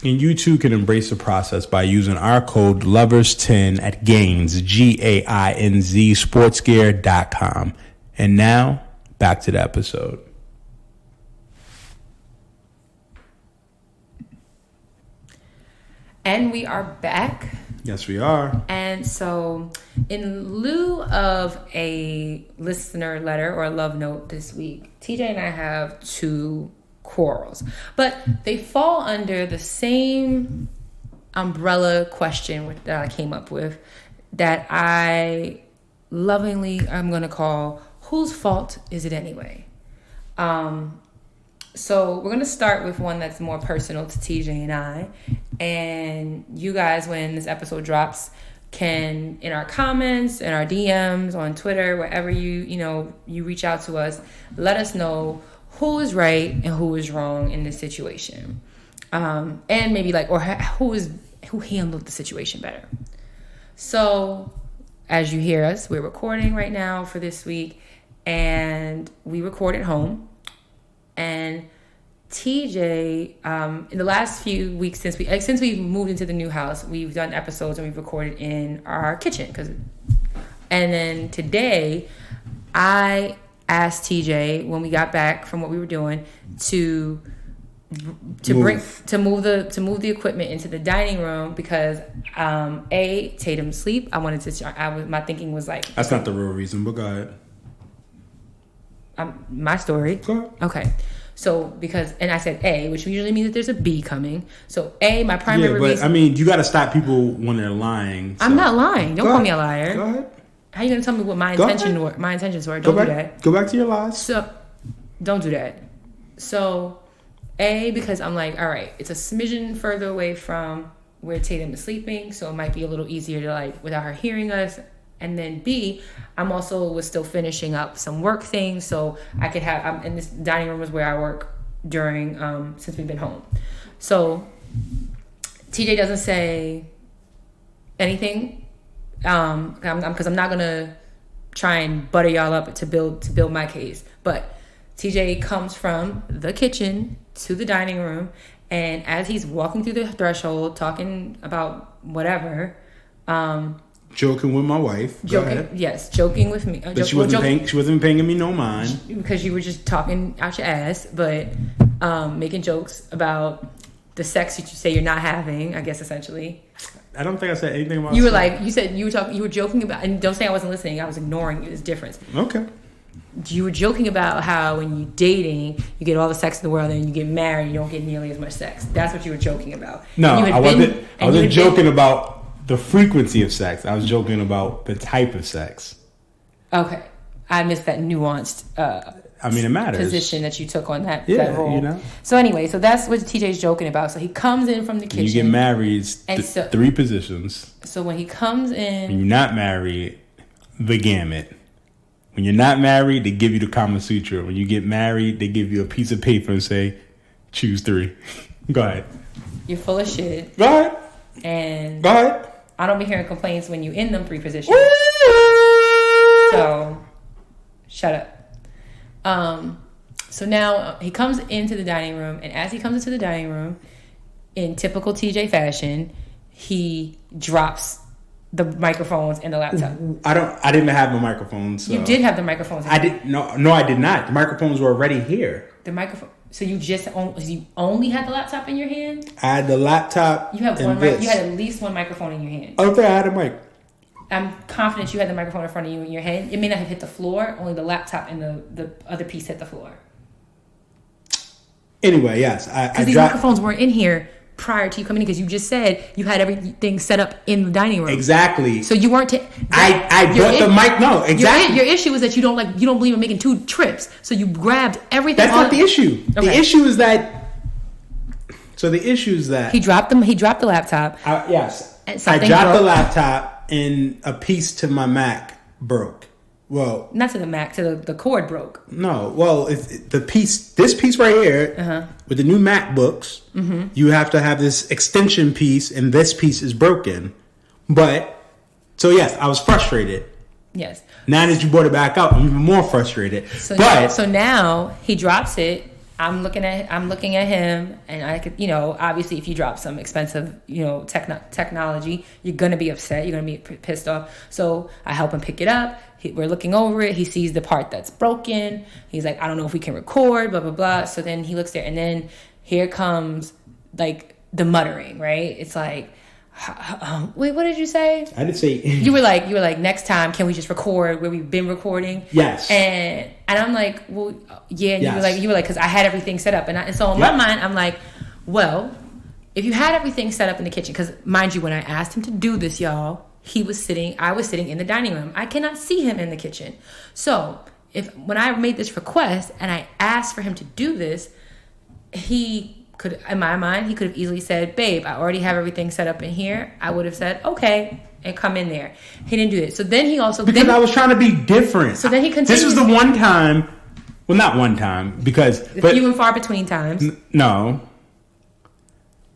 Speaker 2: And you too can embrace the process by using our code LOVERS10 at Gaines, GAINZ, sportsgear.com. And now, back to the episode.
Speaker 3: And we are back.
Speaker 2: Yes, we are.
Speaker 3: And so, in lieu of a listener letter or a love note this week, TJ and I have two quarrels, but they fall under the same umbrella question that I came up with that I lovingly I'm going to call, whose fault is it anyway? So we're going to start with one that's more personal to TJ and I, and you guys, when this episode drops, can, in our comments, in our DMs, on Twitter, wherever you reach out to us, let us know who is right and who is wrong in this situation. And maybe who handled the situation better. So as you hear us, we're recording right now for this week, and we record at home. And TJ, in the last few weeks since we moved into the new house, we've done episodes and we've recorded in our kitchen. And then today, I asked TJ when we got back from what we were doing to move the equipment into the dining room because Tatum's asleep. My thinking was like,
Speaker 2: that's not the real reason, but go ahead.
Speaker 3: My story.
Speaker 2: Go ahead.
Speaker 3: Okay. So and I said A, which usually means that there's a B coming. So A, my primary reason.
Speaker 2: I mean, you got to stop people when they're lying. So.
Speaker 3: I'm not lying. Don't call me a liar.
Speaker 2: Go ahead.
Speaker 3: How you gonna tell me what my intentions were? Don't do that.
Speaker 2: Go back to your lies.
Speaker 3: So, don't do that. So, because I'm like, all right, it's a smidgen further away from where Tatum is sleeping, so it might be a little easier to like without her hearing us. And then B, was still finishing up some work things, so I could have. And this dining room is where I work during since we've been home. So TJ doesn't say anything because I'm not gonna try and butter y'all up to build my case. But TJ comes from the kitchen to the dining room, and as he's walking through the threshold, talking about whatever.
Speaker 2: Joking with my wife.
Speaker 3: Joking with me.
Speaker 2: But she wasn't paying me no mind.
Speaker 3: Because you were just talking out your ass, but making jokes about the sex that you say you're not having, I guess, essentially.
Speaker 2: I don't think I said anything about
Speaker 3: you were
Speaker 2: sex.
Speaker 3: Like, you were joking about, and don't say I wasn't listening, I was ignoring you, there's a difference.
Speaker 2: Okay.
Speaker 3: You were joking about how when you're dating, you get all the sex in the world, and then you get married, you don't get nearly as much sex. That's what you were joking about.
Speaker 2: No, I wasn't joking about the frequency of sex. I was joking about the type of sex.
Speaker 3: Okay. I missed that nuanced
Speaker 2: it matters.
Speaker 3: Position that you took on that role.
Speaker 2: You know.
Speaker 3: So anyway, so that's what TJ's joking about. So he comes in from the kitchen.
Speaker 2: You get married, three positions.
Speaker 3: So when he comes in...
Speaker 2: When you're not married, the gamut. When you're not married, they give you the Kama Sutra. When you get married, they give you a piece of paper and say, choose 3. Go ahead.
Speaker 3: You're full of shit.
Speaker 2: Go ahead.
Speaker 3: And...
Speaker 2: Go ahead.
Speaker 3: I don't be hearing complaints when you in them 3 positions. So, shut up. So now he comes into the dining room, and as he comes into the dining room, in typical TJ fashion, he drops the microphones and the laptop.
Speaker 2: I didn't have the microphones. So.
Speaker 3: You did have the microphones.
Speaker 2: I did. No, I did not. The microphones were already here.
Speaker 3: The microphone. So you only had the laptop in your hand?
Speaker 2: I had the laptop.
Speaker 3: You have one. You had at least one microphone in your hand.
Speaker 2: I don't think I had a mic.
Speaker 3: I'm confident you had the microphone in front of you in your hand. It may not have hit the floor. Only the laptop and the other piece hit the floor.
Speaker 2: Anyway, yes,
Speaker 3: because these microphones weren't in here prior to you coming in, because you just said you had everything set up in the dining room.
Speaker 2: Exactly.
Speaker 3: So you weren't.
Speaker 2: I brought the mic. No, exactly.
Speaker 3: Your issue is that you don't believe in making 2 trips. So you grabbed everything.
Speaker 2: That's not the issue. Okay. The issue is that. So the issue is that
Speaker 3: he dropped them. He dropped the laptop.
Speaker 2: Yes, I dropped the laptop, and a piece to my Mac broke. Well,
Speaker 3: not to the Mac, to the cord broke.
Speaker 2: No, well, this piece right here, with the new MacBooks, you have to have this extension piece, and this piece is broken. But, so yes, I was frustrated. Yes. Now that you brought it back out, I'm even more frustrated.
Speaker 3: So now he drops it. I'm looking at him, and I could, obviously, if you drop some expensive, technology, you're gonna be upset. You're gonna be pissed off. So I help him pick it up. We're looking over it. He sees the part that's broken. He's like, I don't know if we can record, blah blah blah. So then he looks there, and then here comes like the muttering. Right? It's like, wait, what did you say?
Speaker 2: I didn't say.
Speaker 3: You were like, next time, can we just record where we've been recording?
Speaker 2: Yes.
Speaker 3: And I'm like, well, yeah. And yes. you were like, because I had everything set up, and so in my mind, I'm like, well, if you had everything set up in the kitchen, because mind you, when I asked him to do this, y'all, I was sitting in the dining room. I cannot see him in the kitchen. So when I made this request and I asked for him to do this, he could, in my mind, he could have easily said, babe, I already have everything set up in here. I would have said, okay, and come in there. He didn't do it. So then he also...
Speaker 2: Because I was trying to be different.
Speaker 3: So then he continued...
Speaker 2: This was the one time... Well, not one time, because...
Speaker 3: Few and far between times.
Speaker 2: No.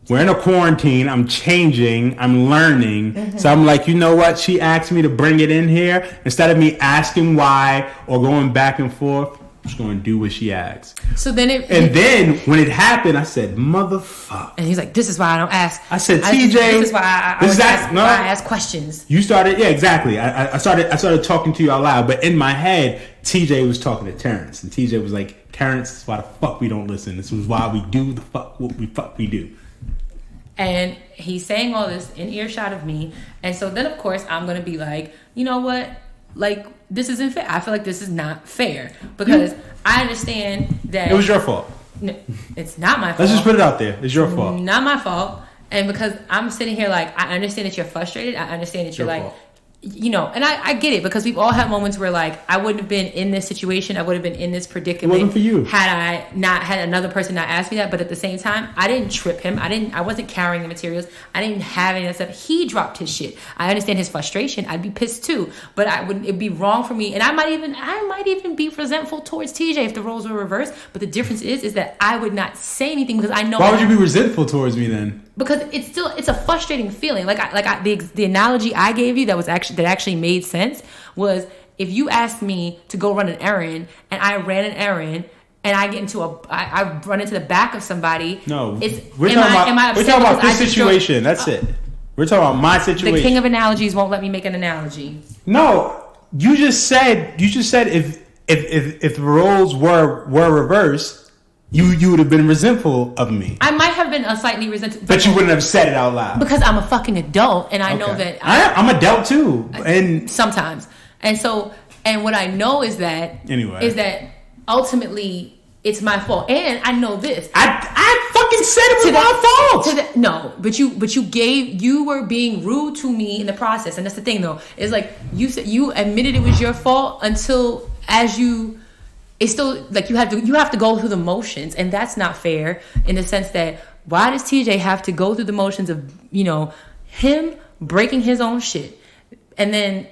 Speaker 2: We're in a quarantine. I'm changing. I'm learning. Mm-hmm. So I'm like, you know what? She asked me to bring it in here. Instead of me asking why or going back and forth, I'm just going to do what she asked.
Speaker 3: So then
Speaker 2: then when it happened, I said, motherfucker.
Speaker 3: And he's like, this is why I don't ask.
Speaker 2: I said, TJ.
Speaker 3: This is why I ask questions.
Speaker 2: You started, yeah, exactly. I started talking to you out loud. But in my head, TJ was talking to Terrence. And TJ was like, Terrence, this is why the fuck we don't listen. This is why we do what we do.
Speaker 3: And he's saying all this in earshot of me. And so then, of course, I'm going to be like, you know what? Like, this isn't fair. I feel like this is not fair. Because I understand that...
Speaker 2: It was your fault.
Speaker 3: No, it's not my fault.
Speaker 2: Let's just put it out there. It's your fault.
Speaker 3: Not my fault. And because I'm sitting here like, I understand that you're frustrated. I understand that you're like... Fault. and I get it, because we've all had moments where, like, I wouldn't have been in this situation, I would have been in this predicament.
Speaker 2: It wasn't for you.
Speaker 3: Had I not had another person not ask me that. But at the same time, I didn't trip him. I wasn't carrying the materials. I didn't have any of that stuff. He dropped his shit. I understand his frustration. I'd be pissed too. But it'd be wrong for me. And I might even be resentful towards TJ if the roles were reversed. But the difference is that I would not say anything, because I know.
Speaker 2: Why would you be resentful towards me then?
Speaker 3: Because it's a frustrating feeling. The analogy I gave you that actually made sense was, if you asked me to go run an errand and I ran an errand and I get I run into the back of somebody.
Speaker 2: No,
Speaker 3: we're talking about
Speaker 2: this situation. That's it. We're talking about my situation.
Speaker 3: The king of analogies won't let me make an analogy.
Speaker 2: No, you just said if the roles were reversed, you would have been resentful of me.
Speaker 3: I might have been slightly resentful,
Speaker 2: but you wouldn't have said it out loud,
Speaker 3: because I'm a fucking adult and I know that
Speaker 2: I'm adult too, and
Speaker 3: sometimes. And what I know is that ultimately it's my fault, and I know this.
Speaker 2: I fucking said it was my fault.
Speaker 3: No, but you were being rude to me in the process, and that's the thing though. Is like you admitted it was your fault until it's still like you have to go through the motions, and that's not fair in the sense that, why does TJ have to go through the motions of him breaking his own shit, and then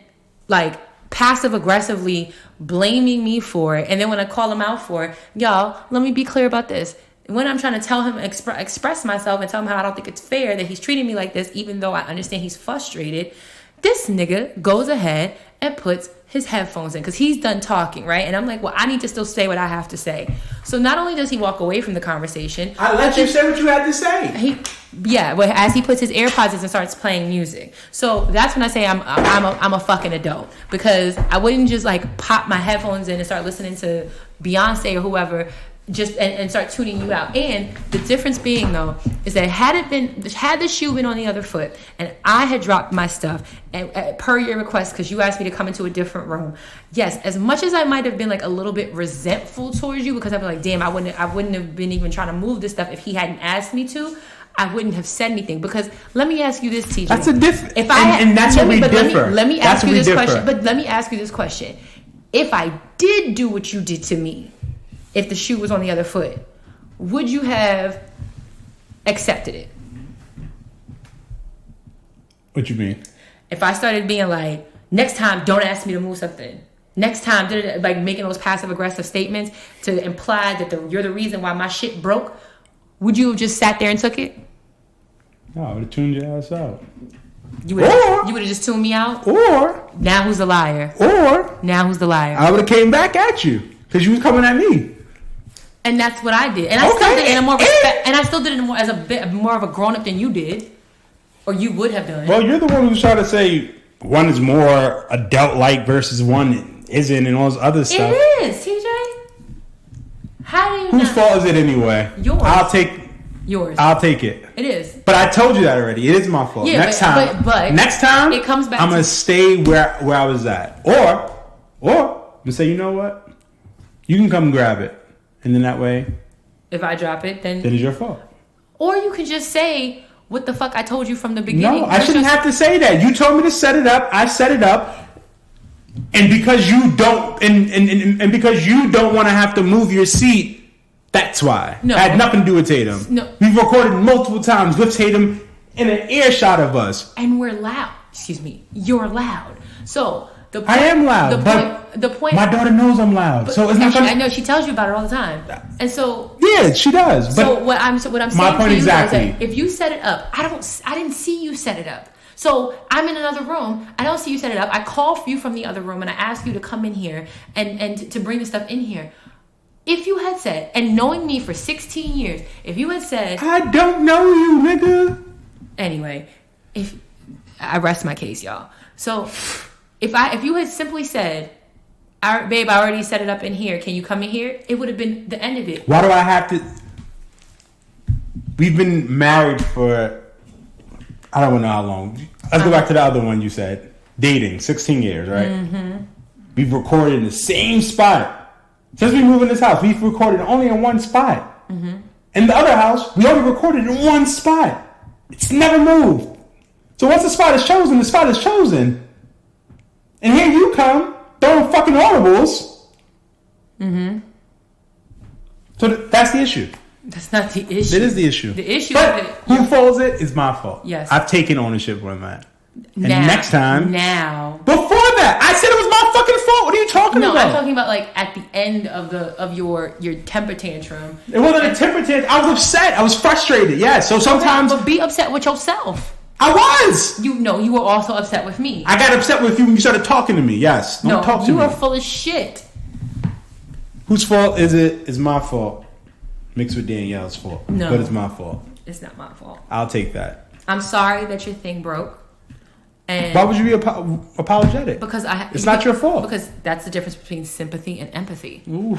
Speaker 3: like passive aggressively blaming me for it, and then when I call him out for it, y'all, let me be clear about this. When I'm trying to tell him, express myself and tell him how I don't think it's fair that he's treating me like this, even though I understand he's frustrated, this nigga goes ahead and puts his headphones in because he's done talking, right? And I'm like, well, I need to still say what I have to say. So not only does he walk away from the conversation,
Speaker 2: I let you say what you had to say.
Speaker 3: As he puts his AirPods in and starts playing music. So that's when I say I'm a fucking adult, because I wouldn't just like pop my headphones in and start listening to Beyonce or whoever just and start tuning you out. And the difference being though is that had the shoe been on the other foot and I had dropped my stuff and per your request, because you asked me to come into a different room, yes, as much as I might have been like a little bit resentful towards you, because I'd be like, damn, I wouldn't have been even trying to move this stuff if he hadn't asked me to, I wouldn't have said anything. Because let me ask you this, TJ.
Speaker 2: That's a different. And that's where we differ.
Speaker 3: Let me ask you this question. But let me ask you this question: if I did do what you did to me, if the shoe was on the other foot, would you have accepted it?
Speaker 2: What you mean?
Speaker 3: If I started being like, next time, don't ask me to move something. Next time, like making those passive aggressive statements to imply that you're the reason why my shit broke, would you have just sat there and took it?
Speaker 2: No, I would have tuned your ass out.
Speaker 3: You would have just tuned me out?
Speaker 2: Or
Speaker 3: now who's the liar?
Speaker 2: Or
Speaker 3: now who's the liar?
Speaker 2: I would have came back at you because you was coming at me.
Speaker 3: And that's what I did. And I still did it in a more respect. And I still did it as a bit more of a grown up than you did, or you would have done.
Speaker 2: Well, you're the one who's trying to say one is more adult like versus one isn't, and all this other stuff.
Speaker 3: It is, TJ. How do you?
Speaker 2: Whose fault is it anyway?
Speaker 3: Yours.
Speaker 2: I'll take it.
Speaker 3: It is.
Speaker 2: But I told you that already. It is my fault.
Speaker 3: Yeah,
Speaker 2: next time
Speaker 3: it comes back.
Speaker 2: I'm gonna stay where I was at, or I'm say, you know what? You can come grab it. And then that way,
Speaker 3: if I drop it, then
Speaker 2: it's your fault. Or
Speaker 3: you could just say, what the fuck I told you from the beginning.
Speaker 2: No, I shouldn't have to say that. You told me to set it up. I set it up. And because you don't and because you don't want to have to move your seat, that's why. No. It had nothing to do with Tatum. No. We've recorded multiple times with Tatum in an earshot of us.
Speaker 3: And we're loud. Excuse me. You're loud. So
Speaker 2: I am loud, the point. My daughter knows I'm loud, so it's not.
Speaker 3: I know she tells you about it all the time, and so
Speaker 2: yeah, she does. But
Speaker 3: so what I'm saying.
Speaker 2: My point exactly.
Speaker 3: Is that if you set it up, I didn't see you set it up. So I'm in another room. I don't see you set it up. I call for you from the other room, and I ask you to come in here and to bring the stuff in here. If you had said, and knowing me for 16 years, if you had said,
Speaker 2: I don't know you, nigga.
Speaker 3: Anyway, if I rest my case, y'all. So. If you had simply said, babe, I already set it up in here, can you come in here? It would have been the end of it.
Speaker 2: Why do I have to? We've been married for, I don't know how long. Let's go back to the other one you said. Dating, 16 years, right? Mm-hmm. We've recorded in the same spot. Since we moved in this house, we've recorded only in one spot. Mm-hmm. In the other house, we only recorded in one spot. It's never moved. So once the spot is chosen, the spot is chosen. And here you come, throwing fucking audibles. Mm-hmm. So that's the issue.
Speaker 3: That's not the issue.
Speaker 2: It is the issue.
Speaker 3: The issue
Speaker 2: but
Speaker 3: is that
Speaker 2: who falls it is my fault.
Speaker 3: Yes.
Speaker 2: I've taken ownership on that. And
Speaker 3: now,
Speaker 2: next time.
Speaker 3: Now.
Speaker 2: Before that, I said it was my fucking fault. What are you talking about?
Speaker 3: No, I'm talking about like at the end of your temper tantrum.
Speaker 2: It wasn't a temper tantrum. I was upset. I was frustrated. Yeah. So sometimes.
Speaker 3: But be upset with yourself.
Speaker 2: I was.
Speaker 3: You were also upset with me.
Speaker 2: I got upset with you when you started talking to me. Yes. Don't talk to me.
Speaker 3: You are full of shit.
Speaker 2: Whose fault is it? It's my fault. Mixed with Danielle's fault.
Speaker 3: No.
Speaker 2: But it's my fault.
Speaker 3: It's not my fault.
Speaker 2: I'll take that.
Speaker 3: I'm sorry that your thing broke. And
Speaker 2: why would you be apologetic?
Speaker 3: Because
Speaker 2: it's not your fault.
Speaker 3: Because that's the difference between sympathy and empathy.
Speaker 2: Ooh.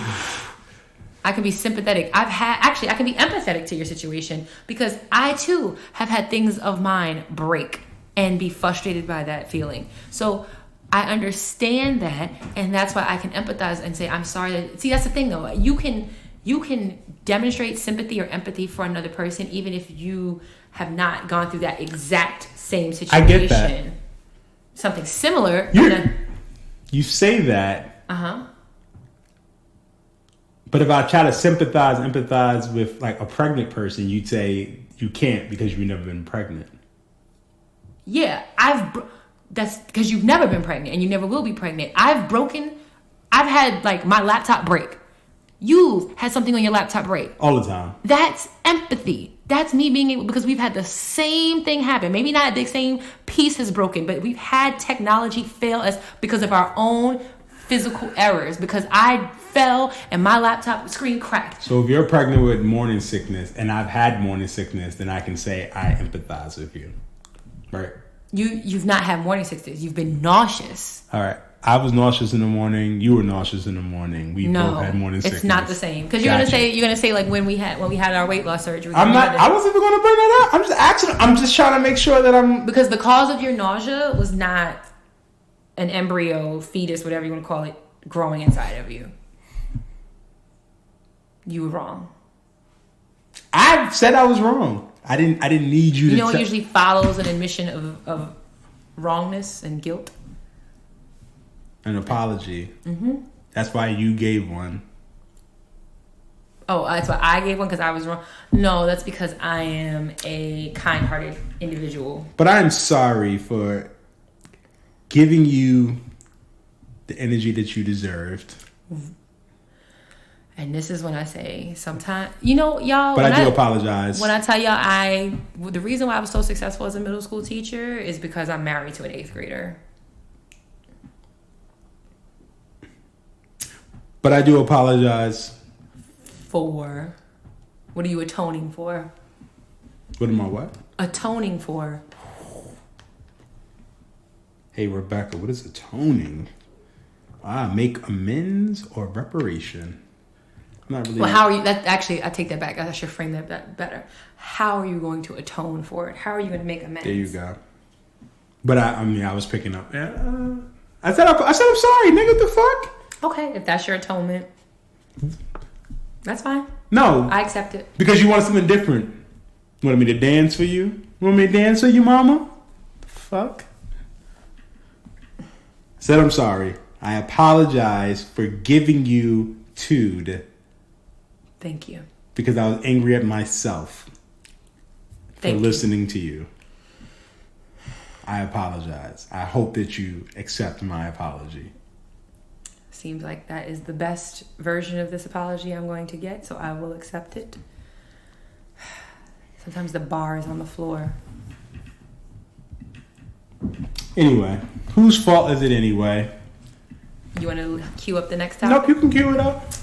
Speaker 3: I can be sympathetic. I can be empathetic to your situation because I too have had things of mine break and be frustrated by that feeling. So I understand that, and that's why I can empathize and say, I'm sorry. See, that's the thing though. You can demonstrate sympathy or empathy for another person even if you have not gone through that exact same situation.
Speaker 2: I get that.
Speaker 3: Something similar.
Speaker 2: You say that.
Speaker 3: Uh-huh.
Speaker 2: But if I try to empathize with like a pregnant person, you'd say you can't because you've never been pregnant.
Speaker 3: Yeah, that's because you've never been pregnant and you never will be pregnant. I've had like my laptop break. You've had something on your laptop break.
Speaker 2: All the time.
Speaker 3: That's empathy. That's me being able, because we've had the same thing happen. Maybe not the same piece has broken, but we've had technology fail us because of our own physical errors. Because I fell and my laptop screen cracked.
Speaker 2: So if you're pregnant with morning sickness and I've had morning sickness, then I can say I empathize with you. Right?
Speaker 3: You've not had morning sickness. You've been nauseous.
Speaker 2: All right. I was nauseous in the morning. You were nauseous in the morning. We both had morning sickness.
Speaker 3: It's not the same. Because you're gonna say like when we had our weight loss surgery.
Speaker 2: I wasn't even gonna bring that up. I'm just asking. I'm just trying to make sure that
Speaker 3: because the cause of your nausea was not an embryo, fetus, whatever you want to call it, growing inside of you. You were wrong.
Speaker 2: I said I was wrong. I didn't need you to.
Speaker 3: You know what usually follows an admission of wrongness and guilt?
Speaker 2: An apology. Mm-hmm. That's why you gave one.
Speaker 3: Oh, that's why I gave one because I was wrong? No, that's because I am a kind-hearted individual.
Speaker 2: But I am sorry for giving you the energy that you deserved.
Speaker 3: And this is when I say sometimes, y'all.
Speaker 2: But I do apologize.
Speaker 3: When I tell y'all the reason why I was so successful as a middle school teacher is because I'm married to an 8th grader.
Speaker 2: But I do apologize.
Speaker 3: For? What are you atoning for?
Speaker 2: What am I what?
Speaker 3: Atoning for.
Speaker 2: Hey, Rebecca, what is atoning? Make amends or reparation? I'm not really...
Speaker 3: Well, how are you... Actually, I take that back. I should frame that better. How are you going to atone for it? How are you going to make amends?
Speaker 2: There you go. But I was picking up. I said I'm sorry, nigga. What the fuck?
Speaker 3: Okay, if that's your atonement, that's fine.
Speaker 2: No.
Speaker 3: I accept it.
Speaker 2: Because you want something different. You wanted me to dance for you? You want me to dance for you, mama? Fuck. Said I'm sorry. I apologize for giving you tood.
Speaker 3: Thank you.
Speaker 2: Because I was angry at myself for listening to you. I apologize. I hope that you accept my apology.
Speaker 3: Seems like that is the best version of this apology I'm going to get, so I will accept it. Sometimes the bar is on the floor.
Speaker 2: Anyway, whose fault is it anyway?
Speaker 3: You want to cue up the next topic?
Speaker 2: Nope, you can cue it up.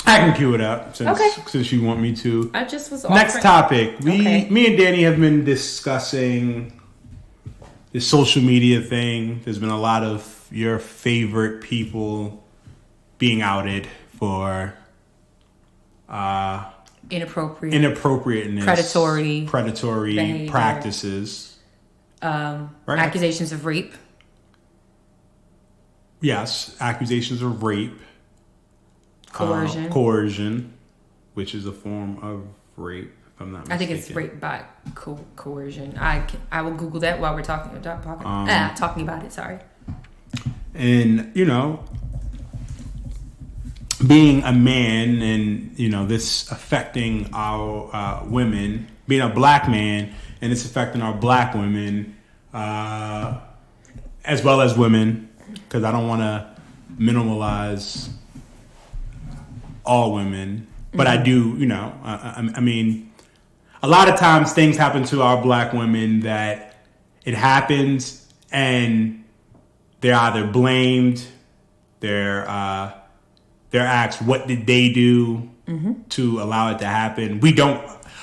Speaker 2: I can cue it up since you want me to.
Speaker 3: I just was
Speaker 2: Next topic. Me and Dani have been discussing this social media thing. There's been a lot of your favorite people being outed for inappropriateness, predatory behavior, practices,
Speaker 3: right? Accusations of rape.
Speaker 2: Yes, accusations of rape, coercion, which is a form of rape. If I'm not mistaken.
Speaker 3: I think it's rape by coercion. I will Google that while we're talking about it. Sorry.
Speaker 2: And, being a man and, this affecting our women, being a black man, and it's affecting our black women, as well as women, because I don't want to minimalize all women, but I do, I mean, a lot of times things happen to our black women that it happens and they're either blamed, they're asked what did they do to allow it to happen.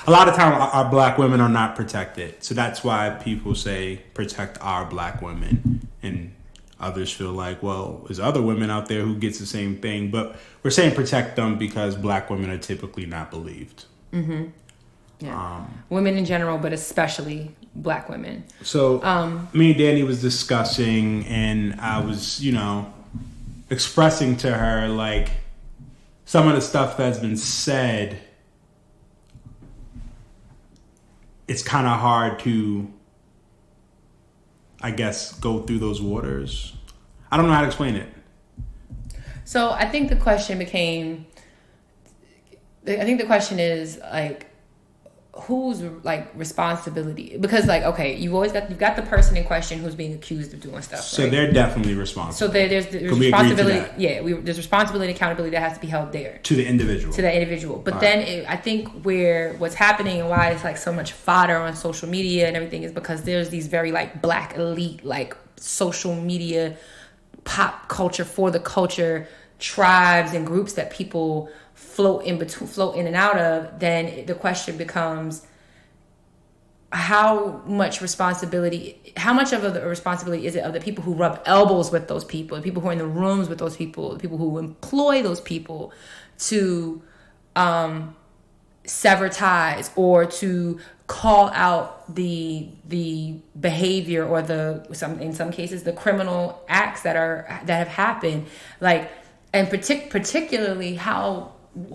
Speaker 2: A lot of time our black women are not protected. So that's why people say protect our black women. And others feel like, well, there's other women out there who gets the same thing. But we're saying protect them because black women are typically not believed.
Speaker 3: Mm-hmm. Yeah. Women in general, but especially black women.
Speaker 2: So me and Dani was discussing, and I was, expressing to her, like, some of the stuff that's been said, it's kind of hard to, I guess, go through those waters. I don't know how to explain it.
Speaker 3: So I think the question is, like, whose, like, responsibility? Because, like, okay, you've got the person in question who's being accused of doing stuff.
Speaker 2: So
Speaker 3: right?
Speaker 2: they're definitely responsible.
Speaker 3: So there's responsibility. Yeah, there's responsibility and accountability that has to be held there
Speaker 2: to the individual. But
Speaker 3: then I think what's happening and why it's like so much fodder on social media and everything is because there's these very, like, black elite, like, social media, pop culture, for the culture tribes and groups that people float in and out of. Then the question becomes, how much of the responsibility is it of the people who rub elbows with those people, the people who are in the rooms with those people, the people who employ those people to sever ties or to call out the behavior or in some cases the criminal acts that have happened, like, and particularly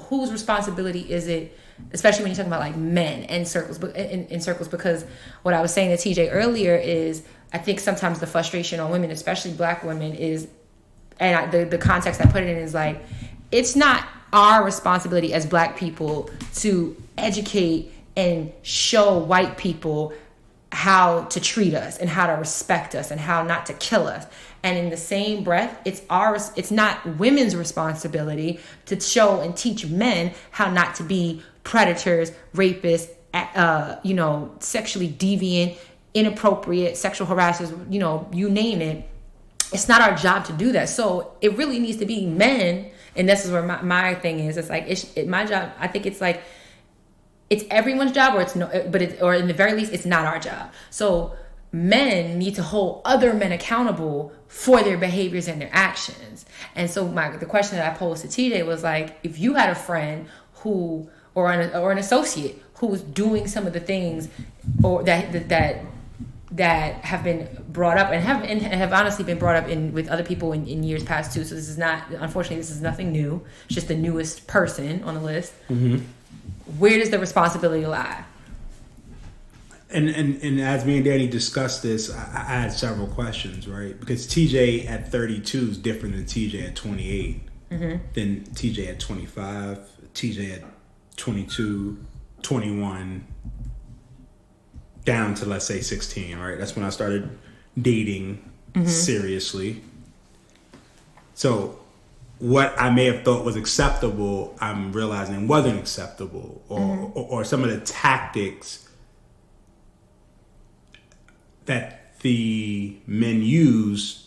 Speaker 3: whose responsibility is it, especially when you're talking about, like, men in circles, because what I was saying to TJ earlier is I think sometimes the frustration on women, especially black women, is, and the context I put it in is, like, it's not our responsibility as black people to educate and show white people how to treat us and how to respect us and how not to kill us. And in the same breath, it's not women's responsibility to show and teach men how not to be predators, rapists, sexually deviant, inappropriate, sexual harassers, you name it. It's not our job to do that. So it really needs to be men. And this is where my thing is. It's like, my job, I think it's like, it's everyone's job, or in the very least, it's not our job. So men need to hold other men accountable for their behaviors and their actions. And so the question that I posed to TJ was, like, if you had a friend or an associate who was doing some of the things or that have been brought up and have honestly been brought up with other people in years past too. So this is nothing new. It's just the newest person on the list. Mm-hmm. Where does the responsibility lie?
Speaker 2: And as me and Dani discussed this, I had several questions, right? Because TJ at 32 is different than TJ at 28, than TJ at 25, TJ at 22, 21, down to, let's say, 16, right? That's when I started dating seriously. So what I may have thought was acceptable, I'm realizing wasn't acceptable, or some of the tactics that the men used,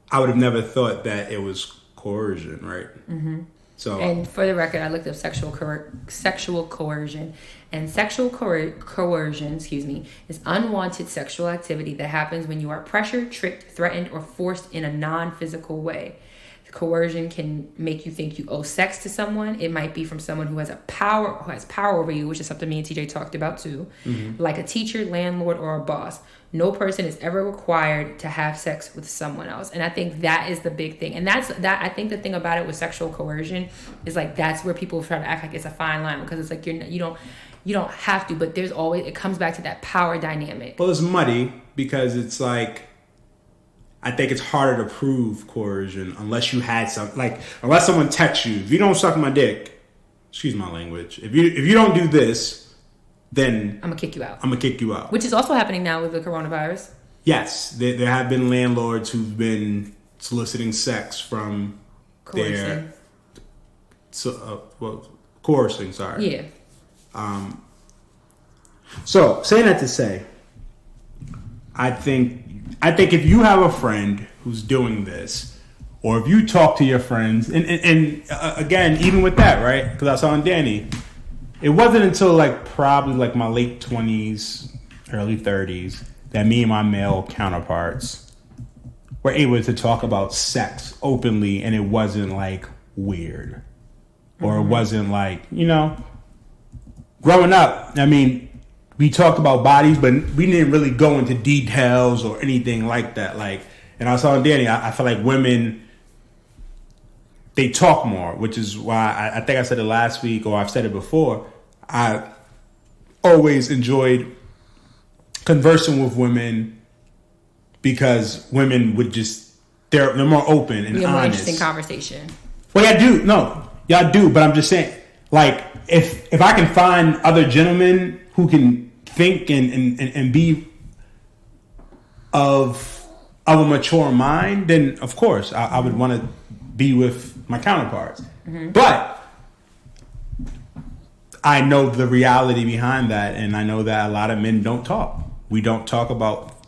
Speaker 2: I would have never thought that it was coercion, right? Mm-hmm. So,
Speaker 3: and for the record, I looked up sexual coercion, and sexual coercion, is unwanted sexual activity that happens when you are pressured, tricked, threatened, or forced in a non-physical way. Coercion can make you think you owe sex to someone. It might be from someone who has power over you, which is something me and TJ talked about too, like a teacher, landlord, or a boss. No person is ever required to have sex with someone else, and I think that is the big thing. And I think the thing about it with sexual coercion is, like, that's where people try to act like it's a fine line, because it's like you don't have to, but it comes back to that power dynamic.
Speaker 2: Well, it's muddy because it's like I think it's harder to prove coercion unless you had unless someone texts you, if you don't suck my dick, excuse my language, if you don't do this, then
Speaker 3: I'm gonna kick you out.
Speaker 2: I'm gonna kick you out.
Speaker 3: Which is also happening now with the coronavirus.
Speaker 2: Yes, there have been landlords who've been soliciting sex from coercing. Coercing. Sorry.
Speaker 3: Yeah.
Speaker 2: So saying that to say, I think if you have a friend who's doing this, or if you talk to your friends, and again, even with that, right? Because I was telling Dani, it wasn't until probably my late 20s, early 30s that me and my male counterparts were able to talk about sex openly, and it wasn't weird, or it wasn't growing up. I mean, we talked about bodies, but we didn't really go into details or anything like that. And I was telling Dani, I feel like women, they talk more, which is why I think I said it last week, or I've said it before. I always enjoyed conversing with women because women would they're more open and honest.
Speaker 3: More interesting conversation.
Speaker 2: Well, y'all do. No, y'all do. But I'm just saying, if I can find other gentlemen who can think and be of a mature mind, then of course I would want to be with my counterparts. Mm-hmm. But I know the reality behind that, and I know that a lot of men don't talk. We don't talk about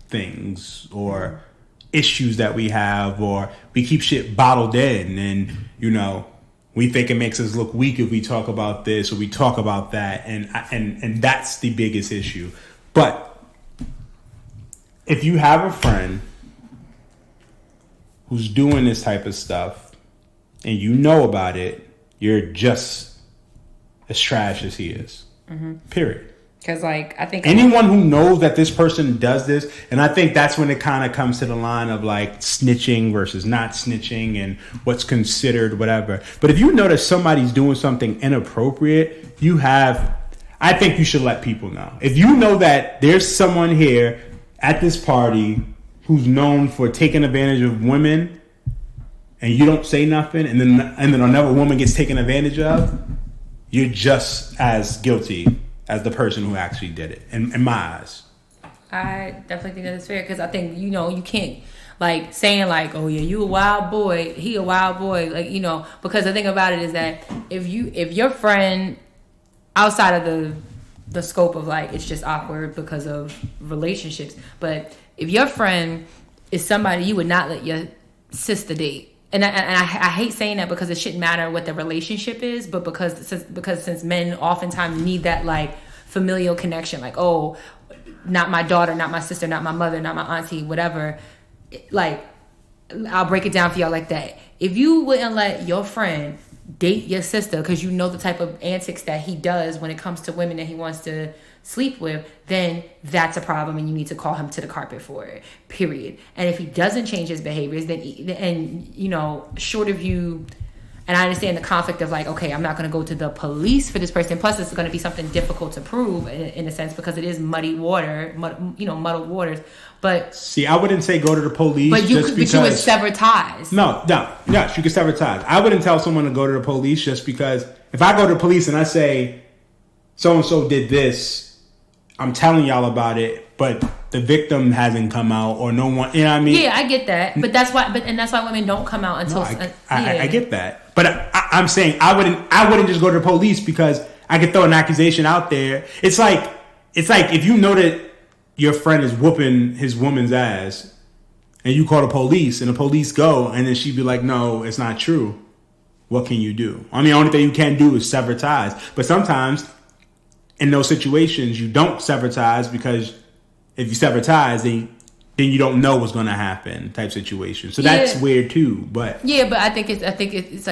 Speaker 2: things or issues that we have, or we keep shit bottled in, and we think it makes us look weak if we talk about this or we talk about that, and that's the biggest issue. But if you have a friend who's doing this type of stuff and you know about it, you're just as trash as he is. Mm-hmm. Period.
Speaker 3: Because I think
Speaker 2: anyone who knows that this person does this, and I think that's when it kind of comes to the line of snitching versus not snitching and what's considered whatever. But if you know that somebody's doing something inappropriate, I think you should let people know. If you know that there's someone here at this party who's known for taking advantage of women, and you don't say nothing, and then another woman gets taken advantage of, you're just as guilty as the person who actually did it, in my eyes.
Speaker 3: I definitely think that is fair, because I think, you can't, saying, oh, yeah, you a wild boy, he a wild boy, because the thing about it is that if your friend, outside of the scope of, it's just awkward because of relationships, but if your friend is somebody you would not let your sister date, and I hate saying that because it shouldn't matter what the relationship is, but because since men oftentimes need that familial connection, oh, not my daughter, not my sister, not my mother, not my auntie, whatever, I'll break it down for y'all like that. If you wouldn't let your friend date your sister because you know the type of antics that he does when it comes to women that he wants to sleep with, then that's a problem, and you need to call him to the carpet for it, period. And if he doesn't change his behaviors, then short of you, and I understand the conflict of okay, I'm not going to go to the police for this person, plus it's going to be something difficult to prove in a sense, because it is muddled waters. But
Speaker 2: see, I wouldn't say go to the police,
Speaker 3: but you would sever ties.
Speaker 2: No, yes, you could sever ties. I wouldn't tell someone to go to the police just because if I go to the police and I say so and so did this, I'm telling y'all about it, but the victim hasn't come out, or no one, you know what I mean?
Speaker 3: Yeah, I get that, but that's why women don't come out until.
Speaker 2: I get that, but I'm saying I wouldn't just go to the police because I could throw an accusation out there. It's like if you know that your friend is whooping his woman's ass, and you call the police, and the police go, and then she'd be like, "No, it's not true." What can you do? I mean, the only thing you can do is sever ties, but sometimes in those situations, you don't sever ties, because if you sever ties, then you don't know what's going to happen type situation. So that's weird too. But
Speaker 3: yeah, but I think it's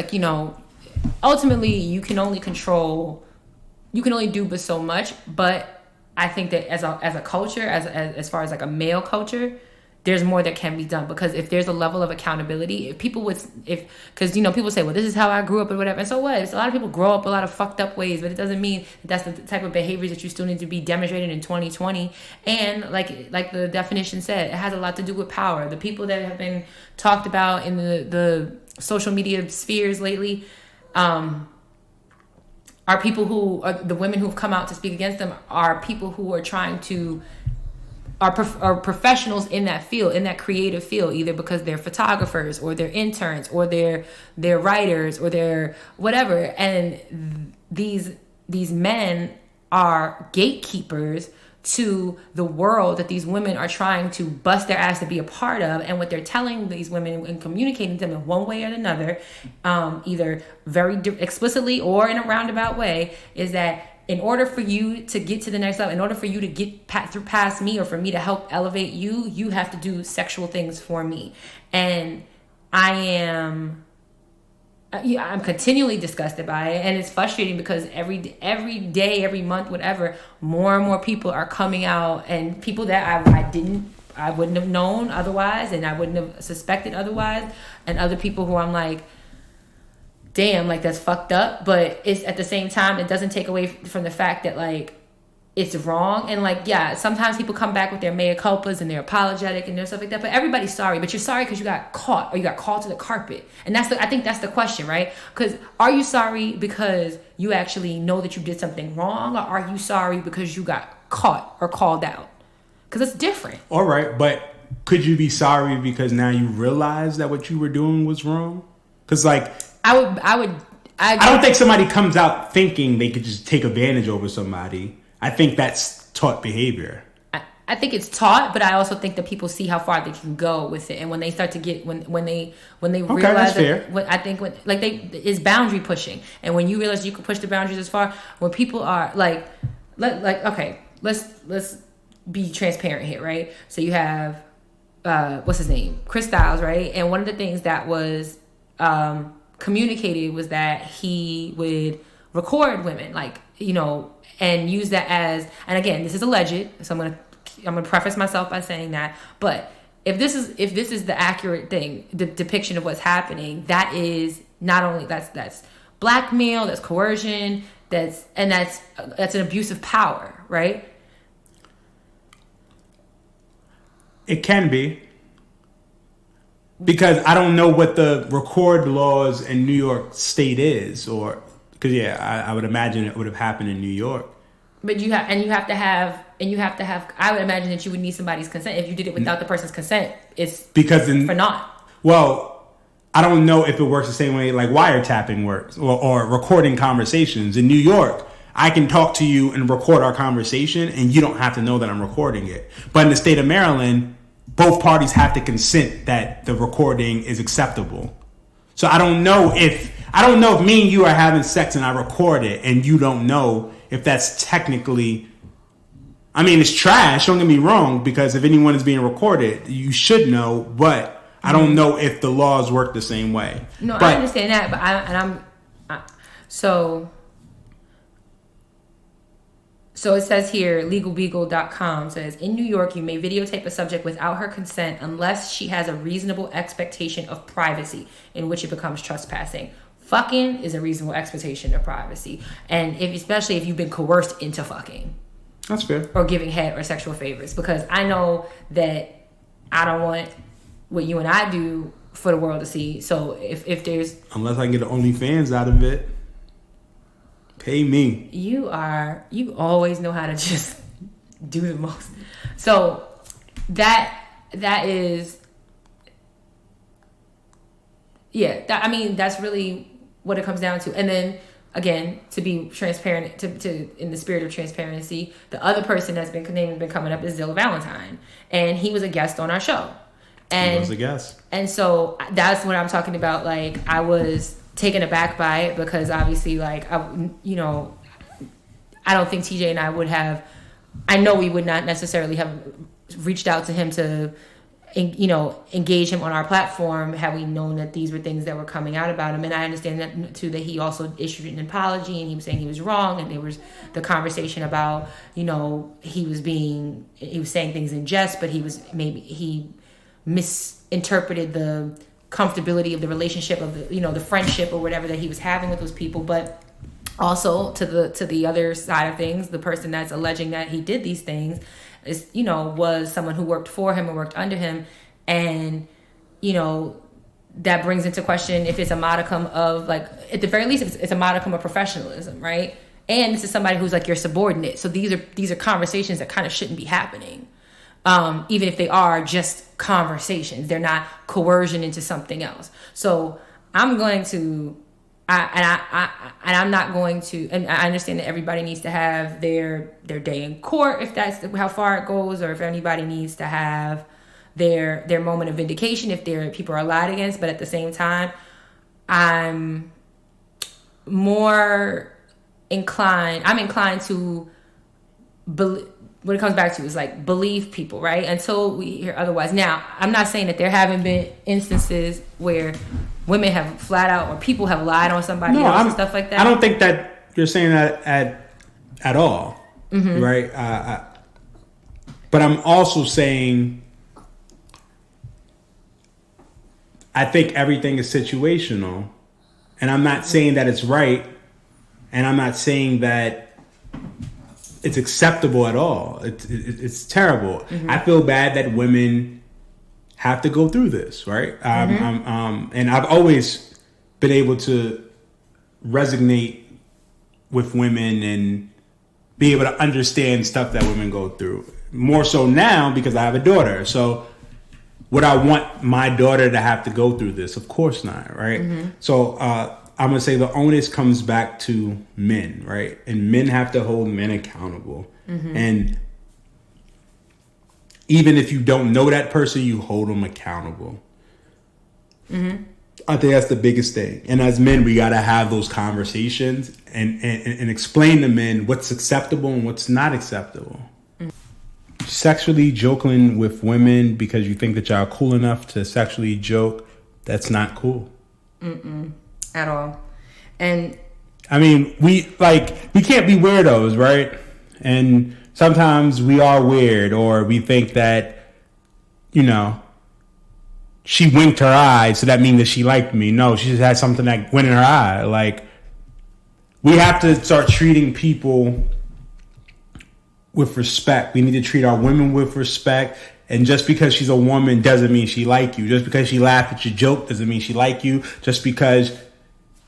Speaker 3: ultimately you can only do but so much. But I think that as a culture, as far as a male culture, there's more that can be done, because if there's a level of accountability, because people say, well, this is how I grew up or whatever, and so what? It's a lot of people grow up a lot of fucked up ways, but it doesn't mean that's the type of behaviors that you still need to be demonstrated in 2020. And like the definition said, it has a lot to do with power. The people that have been talked about in the social media spheres lately are people who are the women who've come out to speak against them, are people who are trying to are professionals in that field, in that creative field, either because they're photographers or they're interns or they're writers or they're whatever. And these men are gatekeepers to the world that these women are trying to bust their ass to be a part of. And what they're telling these women and communicating to them in one way or another, either very explicitly or in a roundabout way, is that in order for you to get to the next level, in order for you to get past me, or for me to help elevate you, you have to do sexual things for me. And I'm continually disgusted by it, and it's frustrating because every day, every month, whatever, more and more people are coming out, and people that I wouldn't have known otherwise, and I wouldn't have suspected otherwise, and other people who I'm like, damn, like that's fucked up. But it's at the same time, it doesn't take away from the fact that like it's wrong. And like, yeah, sometimes people come back with their mea culpas and they're apologetic and stuff like that, but everybody's sorry. But you're sorry because you got caught, or you got called to the carpet. And I think that's the question, right? Because are you sorry because you actually know that you did something wrong, or are you sorry because you got caught or called out? Because it's different.
Speaker 2: All right, but could you be sorry because now you realize that what you were doing was wrong? Because like, I don't think somebody comes out thinking they could just take advantage over somebody. I think that's taught behavior.
Speaker 3: I think it's taught, but I also think that people see how far they can go with it, and when they start to get when they realize it's boundary pushing, and when you realize you can push the boundaries as far, when people are let's be transparent here, right? So you have what's his name, Chris Styles, right? And one of the things that was communicated was that he would record women, and use that as, and again, this is alleged, so I'm gonna preface myself by saying that, but if this is the accurate thing, the depiction of what's happening, that is not only that's blackmail, that's coercion, that's an abuse of power, right?
Speaker 2: It can be. Because I don't know what the record laws in New York State is, or because I would imagine it would have happened in New York. But you have to have. I would imagine that you would need somebody's consent. If you did it without the person's consent, it's for naught. Well, I don't know if it works the same way like wiretapping works, or recording conversations in New York. I can talk to you and record our conversation, and you don't have to know that I'm recording it. But in the state of Maryland, both parties have to consent that the recording is acceptable. So I don't know if me and you are having sex and I record it and you don't know if that's technically, I mean, it's trash, don't get me wrong, because if anyone is being recorded, you should know, but I don't know if the laws work the same way. No, I understand that, but So it says here, legalbeagle.com says, in New York, you may videotape a subject without her consent unless she has a reasonable expectation of privacy, in which it becomes trespassing. Fucking is a reasonable expectation of privacy. And especially if you've been coerced into fucking. That's fair. Or giving head or sexual favors. Because I know that I don't want what you and I do for the world to see. So if there's... Unless I can get an OnlyFans out of it. Pay me. You always know how to just do the most. So that is, that's really what it comes down to. And then again, to be transparent, to in the spirit of transparency, the other person that's been coming up is Zilla Valentine, and he was a guest on our show. And he was a guest. And so that's what I'm talking about. Like, I was taken aback by it because obviously, I don't think TJ and I would have. I know we would not necessarily have reached out to him to, engage him on our platform had we known that these were things that were coming out about him. And I understand that too, that he also issued an apology and he was saying he was wrong. And there was the conversation about, he was saying things in jest, but he
Speaker 3: misinterpreted the comfortability of the relationship of the, the friendship or whatever that he was having with those people. But also to the other side of things, the person that's alleging that he did these things is, was someone who worked for him or worked under him. And, that brings into question if it's a modicum of, like, at the very least, it's a modicum of professionalism, right? And this is somebody who's like your subordinate. So these are conversations that kind of shouldn't be happening. Even if they are just conversations, they're not coercion into something else. So I'm going to, I'm not going to, and I understand that everybody needs to have their day in court, if that's how far it goes, or if anybody needs to have their moment of vindication if people are lied against. But at the same time, I'm inclined to believe, what it comes back to is like believe people, right? Until we hear otherwise. Now, I'm not saying that there haven't been instances where women have flat out, or people have lied on somebody else and stuff like that.
Speaker 2: I don't think that you're saying that at all, right? But I'm also saying I think everything is situational, and I'm not saying that it's right, and I'm not saying that it's acceptable at all. It's terrible. I feel bad that women have to go through this, right? And I've always been able to resonate with women and be able to understand stuff that women go through. More so now because I have a daughter. So would I want my daughter to have to go through this? Of course not, right? So I'm going to say the onus comes back to men, right? And men have to hold men accountable. And even if you don't know that person, you hold them accountable. I think that's the biggest thing. And as men, we got to have those conversations and explain to men what's acceptable and what's not acceptable. Sexually joking with women because you think that y'all are cool enough to sexually joke, that's not cool.
Speaker 3: At all. And
Speaker 2: I mean, we can't be weirdos, right? And sometimes we are weird, or we think that, she winked her eye, so that means that she liked me. No, she just had something that went in her eye. Like, we have to start treating people with respect. We need to treat our women with respect. And just because she's a woman doesn't mean she like you. Just because she laughed at your joke doesn't mean she like you. Just because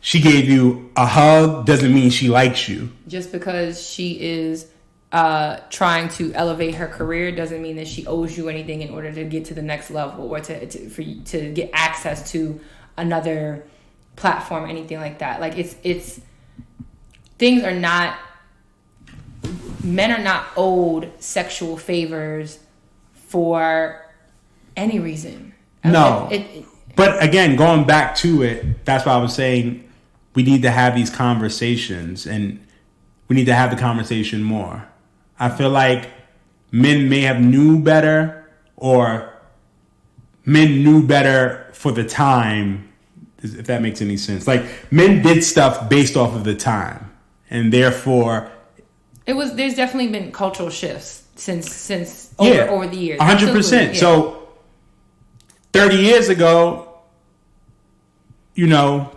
Speaker 2: she gave you a hug doesn't mean she likes you.
Speaker 3: Just because she is trying to elevate her career doesn't mean that she owes you anything in order to get to the next level, or for you to get access to another platform, anything like that. Like it's things are not, men are not owed sexual favors for any reason.
Speaker 2: No. But again, going back to it, that's why I was saying we need to have these conversations, and we need to have the conversation more. I feel like men may have knew better, or men knew better for the time, if that makes any sense. Like, men did stuff based off of the time, and therefore
Speaker 3: there's definitely been cultural shifts since over the years.
Speaker 2: 100%. Yeah. So 30 years ago,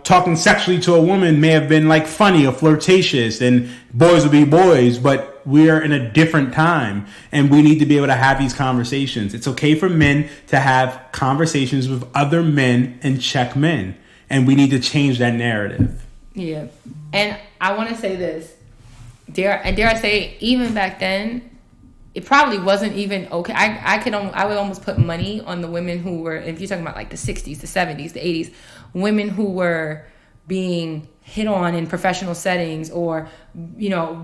Speaker 2: talking sexually to a woman may have been like funny or flirtatious, and boys would be boys, but we're in a different time, and we need to be able to have these conversations. It's okay for men to have conversations with other men and check men, and we need to change that narrative.
Speaker 3: Yeah. And I want to say this. Dare I say, even back then, it probably wasn't even okay. I would almost put money on the women who were, if you're talking about like the 60s, the 70s, the 80s, women who were being hit on in professional settings, or,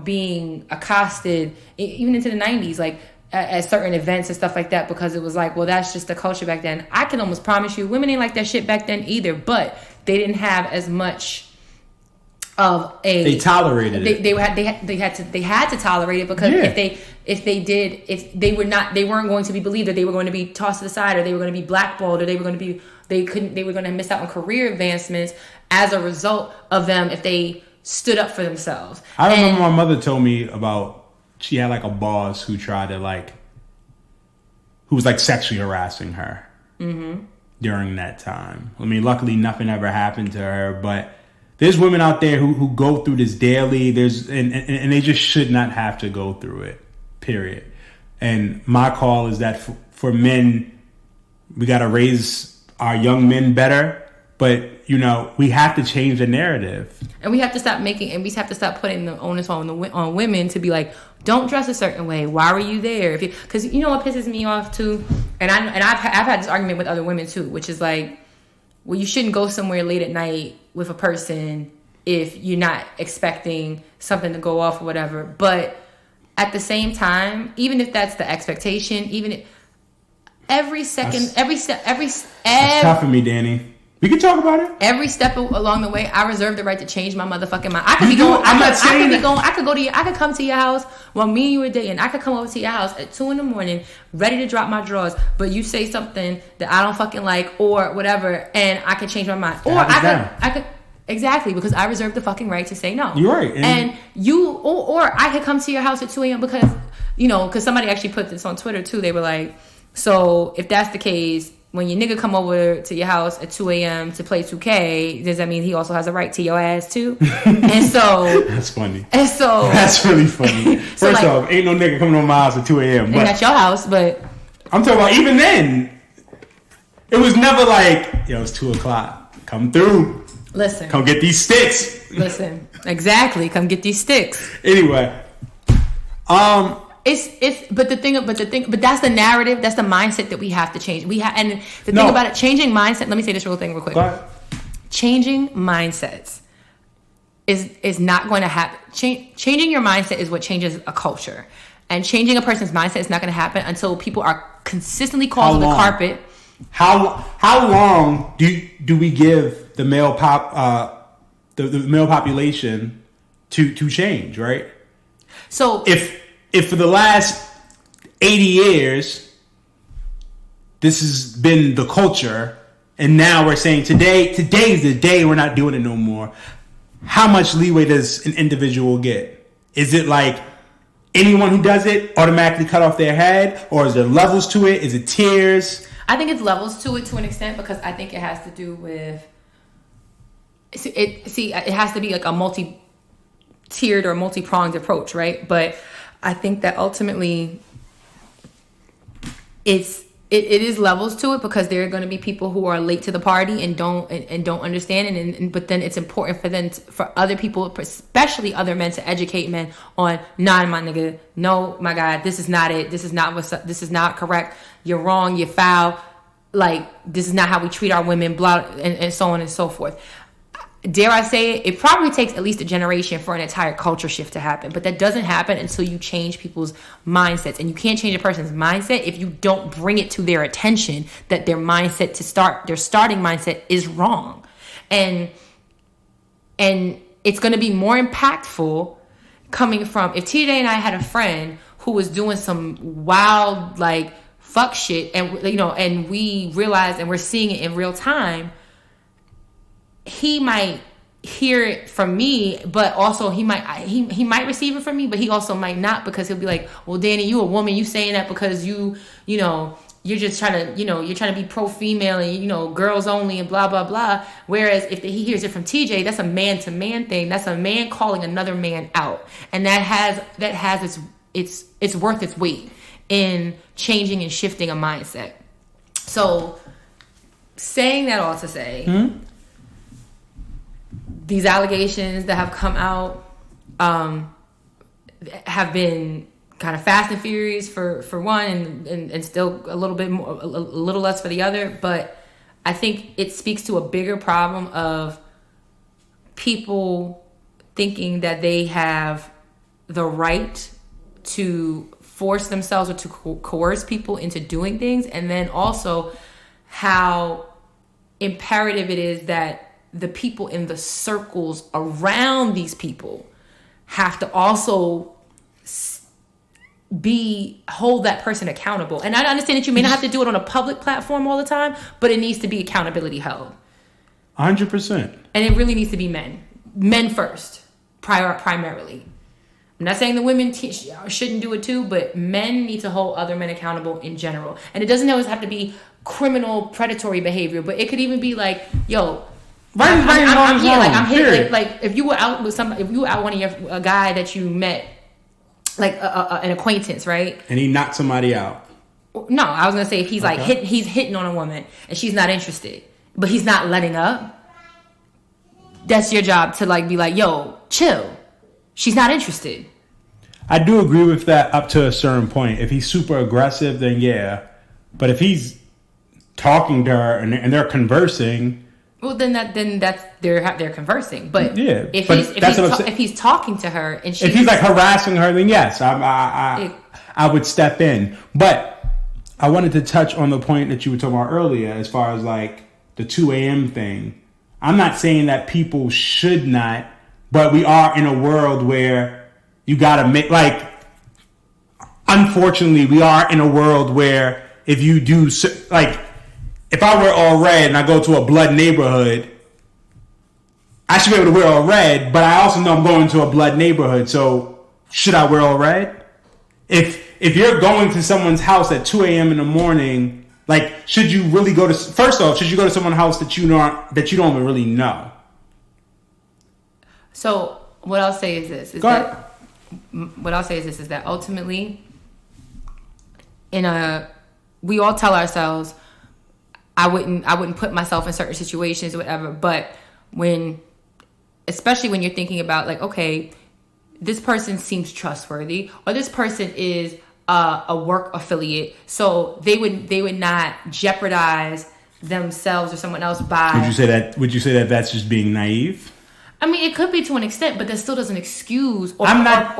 Speaker 3: being accosted even into the 90s, like at certain events and stuff like that, because it was like, well, that's just the culture back then. I can almost promise you women ain't like that shit back then either, but they didn't have as much of a,
Speaker 2: they tolerated it.
Speaker 3: They had to tolerate it, because if they weren't going to be believed, that they were going to be tossed to the side, or they were going to be blackballed, or they were going to miss out on career advancements as a result of them if they stood up for themselves.
Speaker 2: I remember my mother told me about, she had like a boss who tried to who was like sexually harassing her. during that time. I mean, luckily nothing ever happened to her, but there's women out there who go through this daily. And they just should not have to go through it, period. And my call is that for men, we got to raise our young men better, but we have to change the narrative. And
Speaker 3: we have to stop putting the onus on women to be like, don't dress a certain way. Why were you there? Because what pisses me off too, and I've had this argument with other women too, which is like, well, you shouldn't go somewhere late at night with a person if you're not expecting something to go off or whatever. But at the same time, even if that's the expectation, that's
Speaker 2: tough for me, Dani. We can talk about it.
Speaker 3: Every step along the way, I reserve the right to change my motherfucking mind. I could come to your house while me and you were dating. I could come over to your house at 2 a.m, ready to drop my drawers, but you say something that I don't fucking like or whatever, and I could change my mind. Or I could exactly, because I reserve the fucking right to say no.
Speaker 2: You're right.
Speaker 3: And you, or I could come to your house at 2 a.m. because somebody actually put this on Twitter too. They were like, so if that's the case, when your nigga come over to your house at 2 a.m. to play 2K, does that mean he also has a right to your ass too? And so
Speaker 2: that's funny.
Speaker 3: And so
Speaker 2: that's really funny. First off, ain't no nigga coming over my house at 2 a.m.
Speaker 3: And that's your house, but
Speaker 2: I'm talking about even then. It was never like, yo, it's 2 o'clock. Come through.
Speaker 3: Listen.
Speaker 2: Come get these sticks.
Speaker 3: Listen. Exactly. Come get these sticks.
Speaker 2: Anyway.
Speaker 3: But that's the narrative, that's the mindset that we have to change. Thing about it, changing mindset, let me say this real quick. Changing mindsets is not going to happen. Changing your mindset is what changes a culture. And changing a person's mindset is not going to happen until people are consistently called to the carpet.
Speaker 2: How long do we give the male the male population to change, right?
Speaker 3: So
Speaker 2: if for the last 80 years, this has been the culture, and now we're saying today's the day we're not doing it no more, how much leeway does an individual get? Is it like anyone who does it automatically cut off their head, or is there levels to it? Is it tiers?
Speaker 3: I think it's levels to it to an extent, because I think it has to do with it has to be like a multi-tiered or multi-pronged approach, right? But I think that ultimately it is levels to it, because there are going to be people who are late to the party and don't understand, but then it's important for other people, especially other men, to educate men on, nah, my nigga, no, my God, this is not it, this is not what's up, this is not correct, you're wrong, you're foul, like this is not how we treat our women, blah, and so on and so forth. Dare I say it probably takes at least a generation for an entire culture shift to happen. But that doesn't happen until you change people's mindsets. And you can't change a person's mindset if you don't bring it to their attention that their their starting mindset is wrong. And it's going to be more impactful coming from, if TJ and I had a friend who was doing some wild, like, fuck shit, and we realized and we're seeing it in real time, he might hear it from me, but also he might receive it from me, but he also might not, because he'll be like, well, Dani, you a woman, you saying that because you're just trying to, you're trying to be pro-female and, girls only and blah, blah, blah. Whereas if he hears it from TJ, that's a man-to-man thing. That's a man calling another man out. And that has it's worth its weight in changing and shifting a mindset. So saying that all to say, these allegations that have come out have been kind of fast and furious for one, and still a little bit more, a little less for the other. But I think it speaks to a bigger problem of people thinking that they have the right to force themselves or to coerce people into doing things, and then also how imperative it is that the people in the circles around these people have to also hold that person accountable. And I understand that you may not have to do it on a public platform all the time, but it needs to be accountability held.
Speaker 2: 100%.
Speaker 3: And it really needs to be men first, primarily. I'm not saying the women shouldn't do it too, but men need to hold other men accountable in general. And it doesn't always have to be criminal, predatory behavior, but it could even be like, yo, I'm hitting, like if you were out with a guy that you met, like an acquaintance, right?
Speaker 2: And he knocked somebody out.
Speaker 3: No, I was gonna say if he's like he's hitting on a woman and she's not interested, but he's not letting up. That's your job to like be like, yo, chill. She's not interested.
Speaker 2: I do agree with that up to a certain point. If he's super aggressive, then yeah. But if he's talking to her and they're conversing,
Speaker 3: well, then that's they're conversing. But
Speaker 2: yeah,
Speaker 3: if he's talking to her and
Speaker 2: if he's like harassing her, then yes, I would step in. But I wanted to touch on the point that you were talking about earlier, as far as like the 2 a.m. thing. I'm not saying that people should not, but we are in a world where you gotta make, like, unfortunately, we are in a world where if you do, like, if I wear all red and I go to a blood neighborhood, I should be able to wear all red, but I also know I'm going to a blood neighborhood, so should I wear all red? If you're going to someone's house at 2 a.m. in the morning, like, should you really go to, first off, should you go to someone's house that you don't even really know?
Speaker 3: So what I'll say is this: is that ultimately, we all tell ourselves, I wouldn't put myself in certain situations or whatever. But especially when you're thinking about like, okay, this person seems trustworthy, or this person is a work affiliate, so they would not jeopardize themselves or someone else by.
Speaker 2: Would you say that that's just being naive?
Speaker 3: I mean, it could be to an extent, but that still doesn't excuse.
Speaker 2: I'm not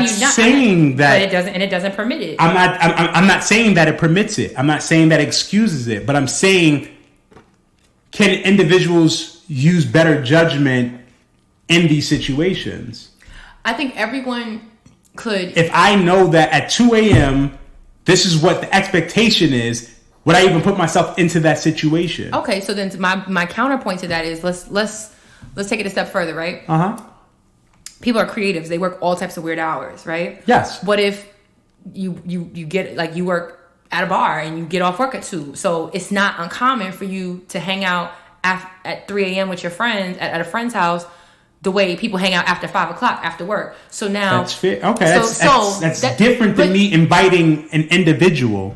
Speaker 2: saying that.
Speaker 3: But it doesn't permit it.
Speaker 2: I'm not saying that it permits it. I'm not saying that excuses it. But I'm saying, can individuals use better judgment in these situations?
Speaker 3: I think everyone could.
Speaker 2: If I know that at 2 a.m., this is what the expectation is, would I even put myself into that situation?
Speaker 3: Okay, so then my counterpoint to that is let's take it a step further, right? People are creatives; they work all types of weird hours, right?
Speaker 2: Yes.
Speaker 3: What if you get, like, you work at a bar and you get off work at 2, so it's not uncommon for you to hang out at 3 a.m. with your friends at a friend's house, the way people hang out after 5 o'clock after work. So now
Speaker 2: that's fair. Okay, that's different than me inviting an individual.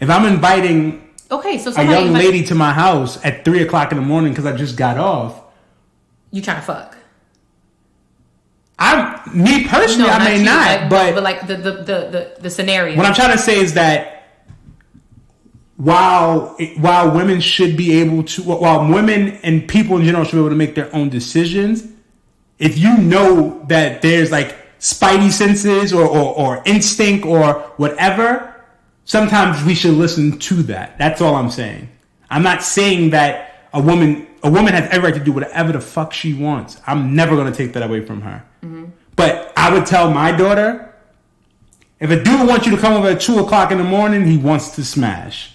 Speaker 2: If I'm inviting a young lady to my house at 3 o'clock in the morning because I just got off,
Speaker 3: you trying to fuck?
Speaker 2: I may not,
Speaker 3: but like the scenario.
Speaker 2: What I'm trying to say is that while women should be able to, while women and people in general should be able to make their own decisions, if you know that there's like spidey senses or instinct or whatever, sometimes we should listen to that. That's all I'm saying. I'm not saying that a woman has every right to do whatever the fuck she wants. I'm never going to take that away from her. Mm-hmm. But I would tell my daughter, if a dude wants you to come over at 2 o'clock in the morning, he wants to smash.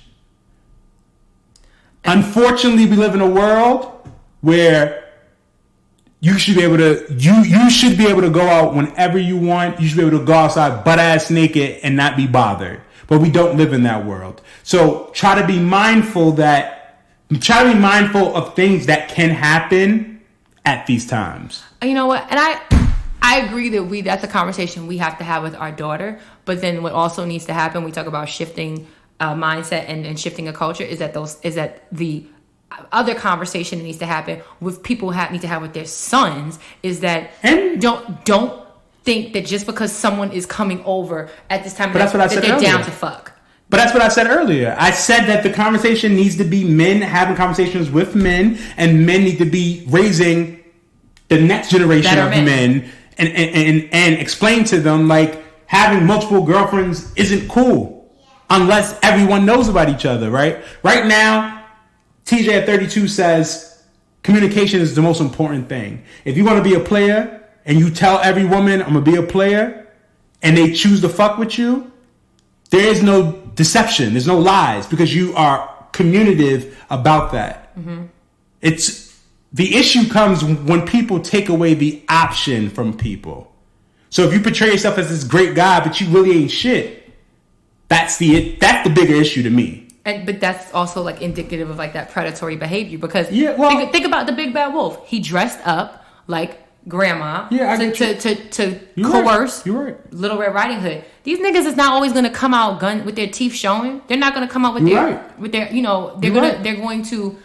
Speaker 2: Unfortunately, we live in a world where you should be able to you should be able to go out whenever you want. You should be able to go outside butt ass naked and not be bothered. But we don't live in that world. So try to be mindful of things that can happen at these times.
Speaker 3: You know what? And I agree that that's a conversation we have to have with our daughter. But then what also needs to happen, we talk about shifting mindset and shifting a culture, is that the other conversation that needs to happen with people need to have with their sons is that don't think that just because someone is coming over at this time that they're down to fuck.
Speaker 2: But that's what I said earlier. I said that the conversation needs to be men having conversations with men, and men need to be raising the next generation of men and explain to them, like, having multiple girlfriends isn't cool unless everyone knows about each other, right? Right now, TJ at 32 says communication is the most important thing. If you want to be a player and you tell every woman, I'm going to be a player, and they choose to fuck with you, there is no deception. There's no lies, because you are communicative about that. Mm-hmm. The issue comes when people take away the option from people. So if you portray yourself as this great guy, but you really ain't shit, that's the bigger issue to me.
Speaker 3: But that's also like indicative of like that predatory behavior because think about the big bad wolf. He dressed up like grandma to coerce Little Red Riding Hood. These niggas is not always gonna come out with their teeth showing. They're not gonna come out with their they're going to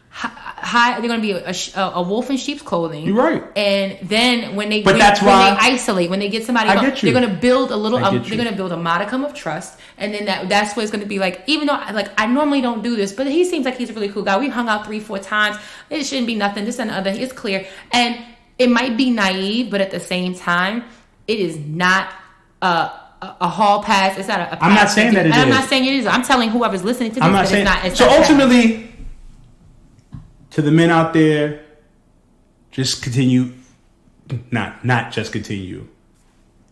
Speaker 3: hide. They're gonna be a wolf in sheep's clothing.
Speaker 2: You're right.
Speaker 3: And then when they isolate, when they get somebody, they're gonna build a little. They're gonna build a modicum of trust, and then that's what it's gonna be like. Even though I normally don't do this, but he seems like he's a really cool guy. We hung out 3-4 times. It shouldn't be nothing. This and the other. It's clear, and it might be naive, but at the same time, it is not a hall pass. It's not a pass.
Speaker 2: I'm not saying that it is.
Speaker 3: I'm not saying it is. I'm telling whoever's listening to this that it's not.
Speaker 2: So ultimately, to the men out there, just continue. Not just continue.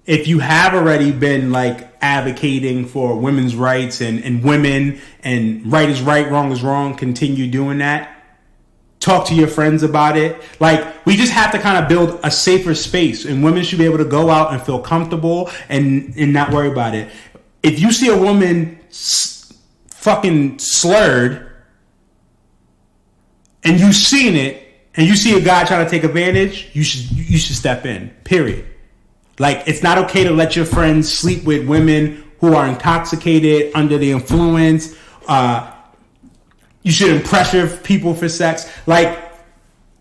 Speaker 2: If you have already been like advocating for women's rights and women and right is right, wrong is wrong, continue doing that. Talk to your friends about it. Like, we just have to kind of build a safer space, and women should be able to go out and feel comfortable and not worry about it. If you see a woman fucking slurred and you've seen it and you see a guy trying to take advantage, you should step in, period. Like, it's not okay to let your friends sleep with women who are intoxicated, under the influence. You shouldn't pressure people for sex. Like,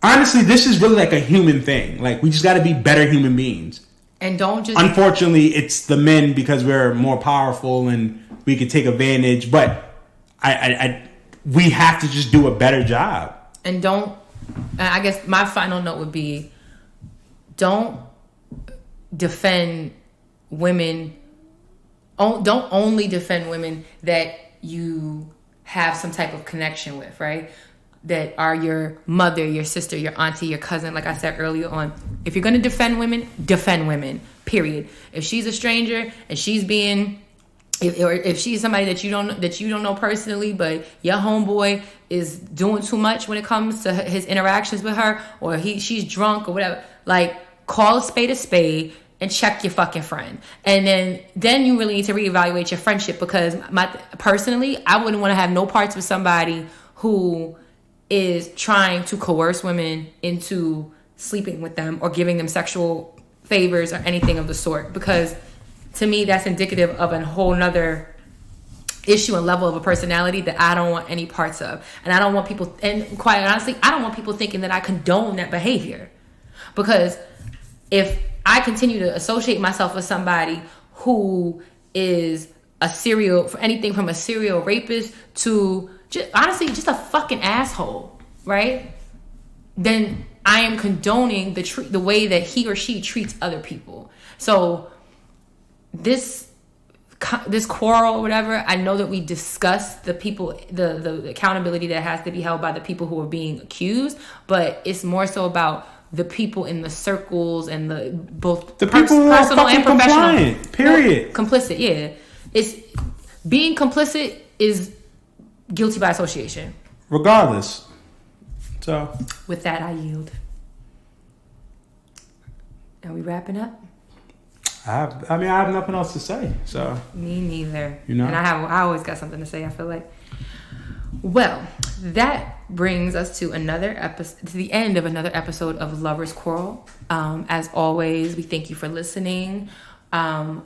Speaker 2: honestly, this is really like a human thing. Like, we just got to be better human beings.
Speaker 3: And don't just...
Speaker 2: Unfortunately, it's the men because we're more powerful and we can take advantage. But we have to just do a better job.
Speaker 3: And don't... I guess my final note would be, don't defend women... Don't only defend women that you have some type of connection with, right? That are your mother, your sister, your auntie, your cousin. Like I said earlier on, if you're going to defend women, period. If she's a stranger and she's being, if she's somebody that you don't know personally, but your homeboy is doing too much when it comes to his interactions with her, or she's drunk or whatever, like, call a spade and check your fucking friend. And then you really need to reevaluate your friendship, because personally, I wouldn't want to have no parts with somebody who is trying to coerce women into sleeping with them or giving them sexual favors or anything of the sort. Because to me, that's indicative of a whole nother issue and level of a personality that I don't want any parts of. And I don't want people, and quite honestly, I don't want people thinking that I condone that behavior. Because if I continue to associate myself with somebody who is anything from a serial rapist to just a fucking asshole, right? Then I am condoning the way that he or she treats other people. So this quarrel or whatever, I know that we discussed the people, the accountability that has to be held by the people who are being accused, but it's more so about the people in the circles and the people who are personal and professional. Compliant, period. No, complicit, yeah. It's being complicit is guilty by association.
Speaker 2: Regardless. So
Speaker 3: with that, I yield. Are we wrapping up?
Speaker 2: I have nothing else to say. So
Speaker 3: me neither.
Speaker 2: You know,
Speaker 3: and I always got something to say. I feel like. Well, that brings us to the end of another episode of Lovers Quarrel. As always, we thank you for listening.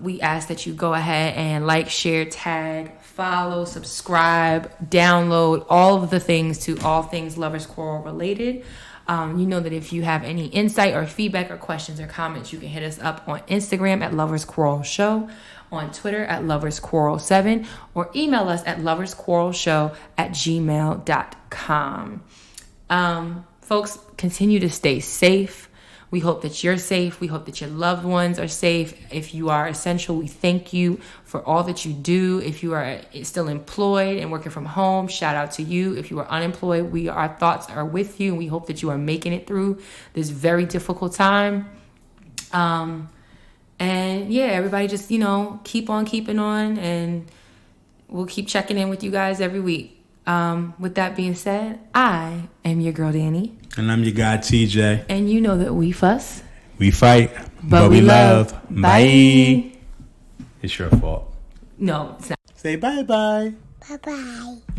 Speaker 3: We ask that you go ahead and like, share, tag, follow, subscribe, download, all of the things to all things Lovers Quarrel related. You know that if you have any insight or feedback or questions or comments, you can hit us up on Instagram at Lovers Quarrel Show, on Twitter at LoversQuarrel7, or email us at loversquarrelshow@gmail.com. Folks, continue to stay safe. We hope that you're safe. We hope that your loved ones are safe. If you are essential, we thank you for all that you do. If you are still employed and working from home, shout out to you. If you are unemployed, our thoughts are with you. We hope that you are making it through this very difficult time. And yeah, everybody just, keep on keeping on, and we'll keep checking in with you guys every week. With that being said, I am your girl, Dani.
Speaker 2: And I'm your guy, TJ.
Speaker 3: And you know that we fuss.
Speaker 2: We fight, but we love. Bye. It's your fault.
Speaker 3: No, it's not.
Speaker 2: Say bye-bye.
Speaker 5: Bye-bye.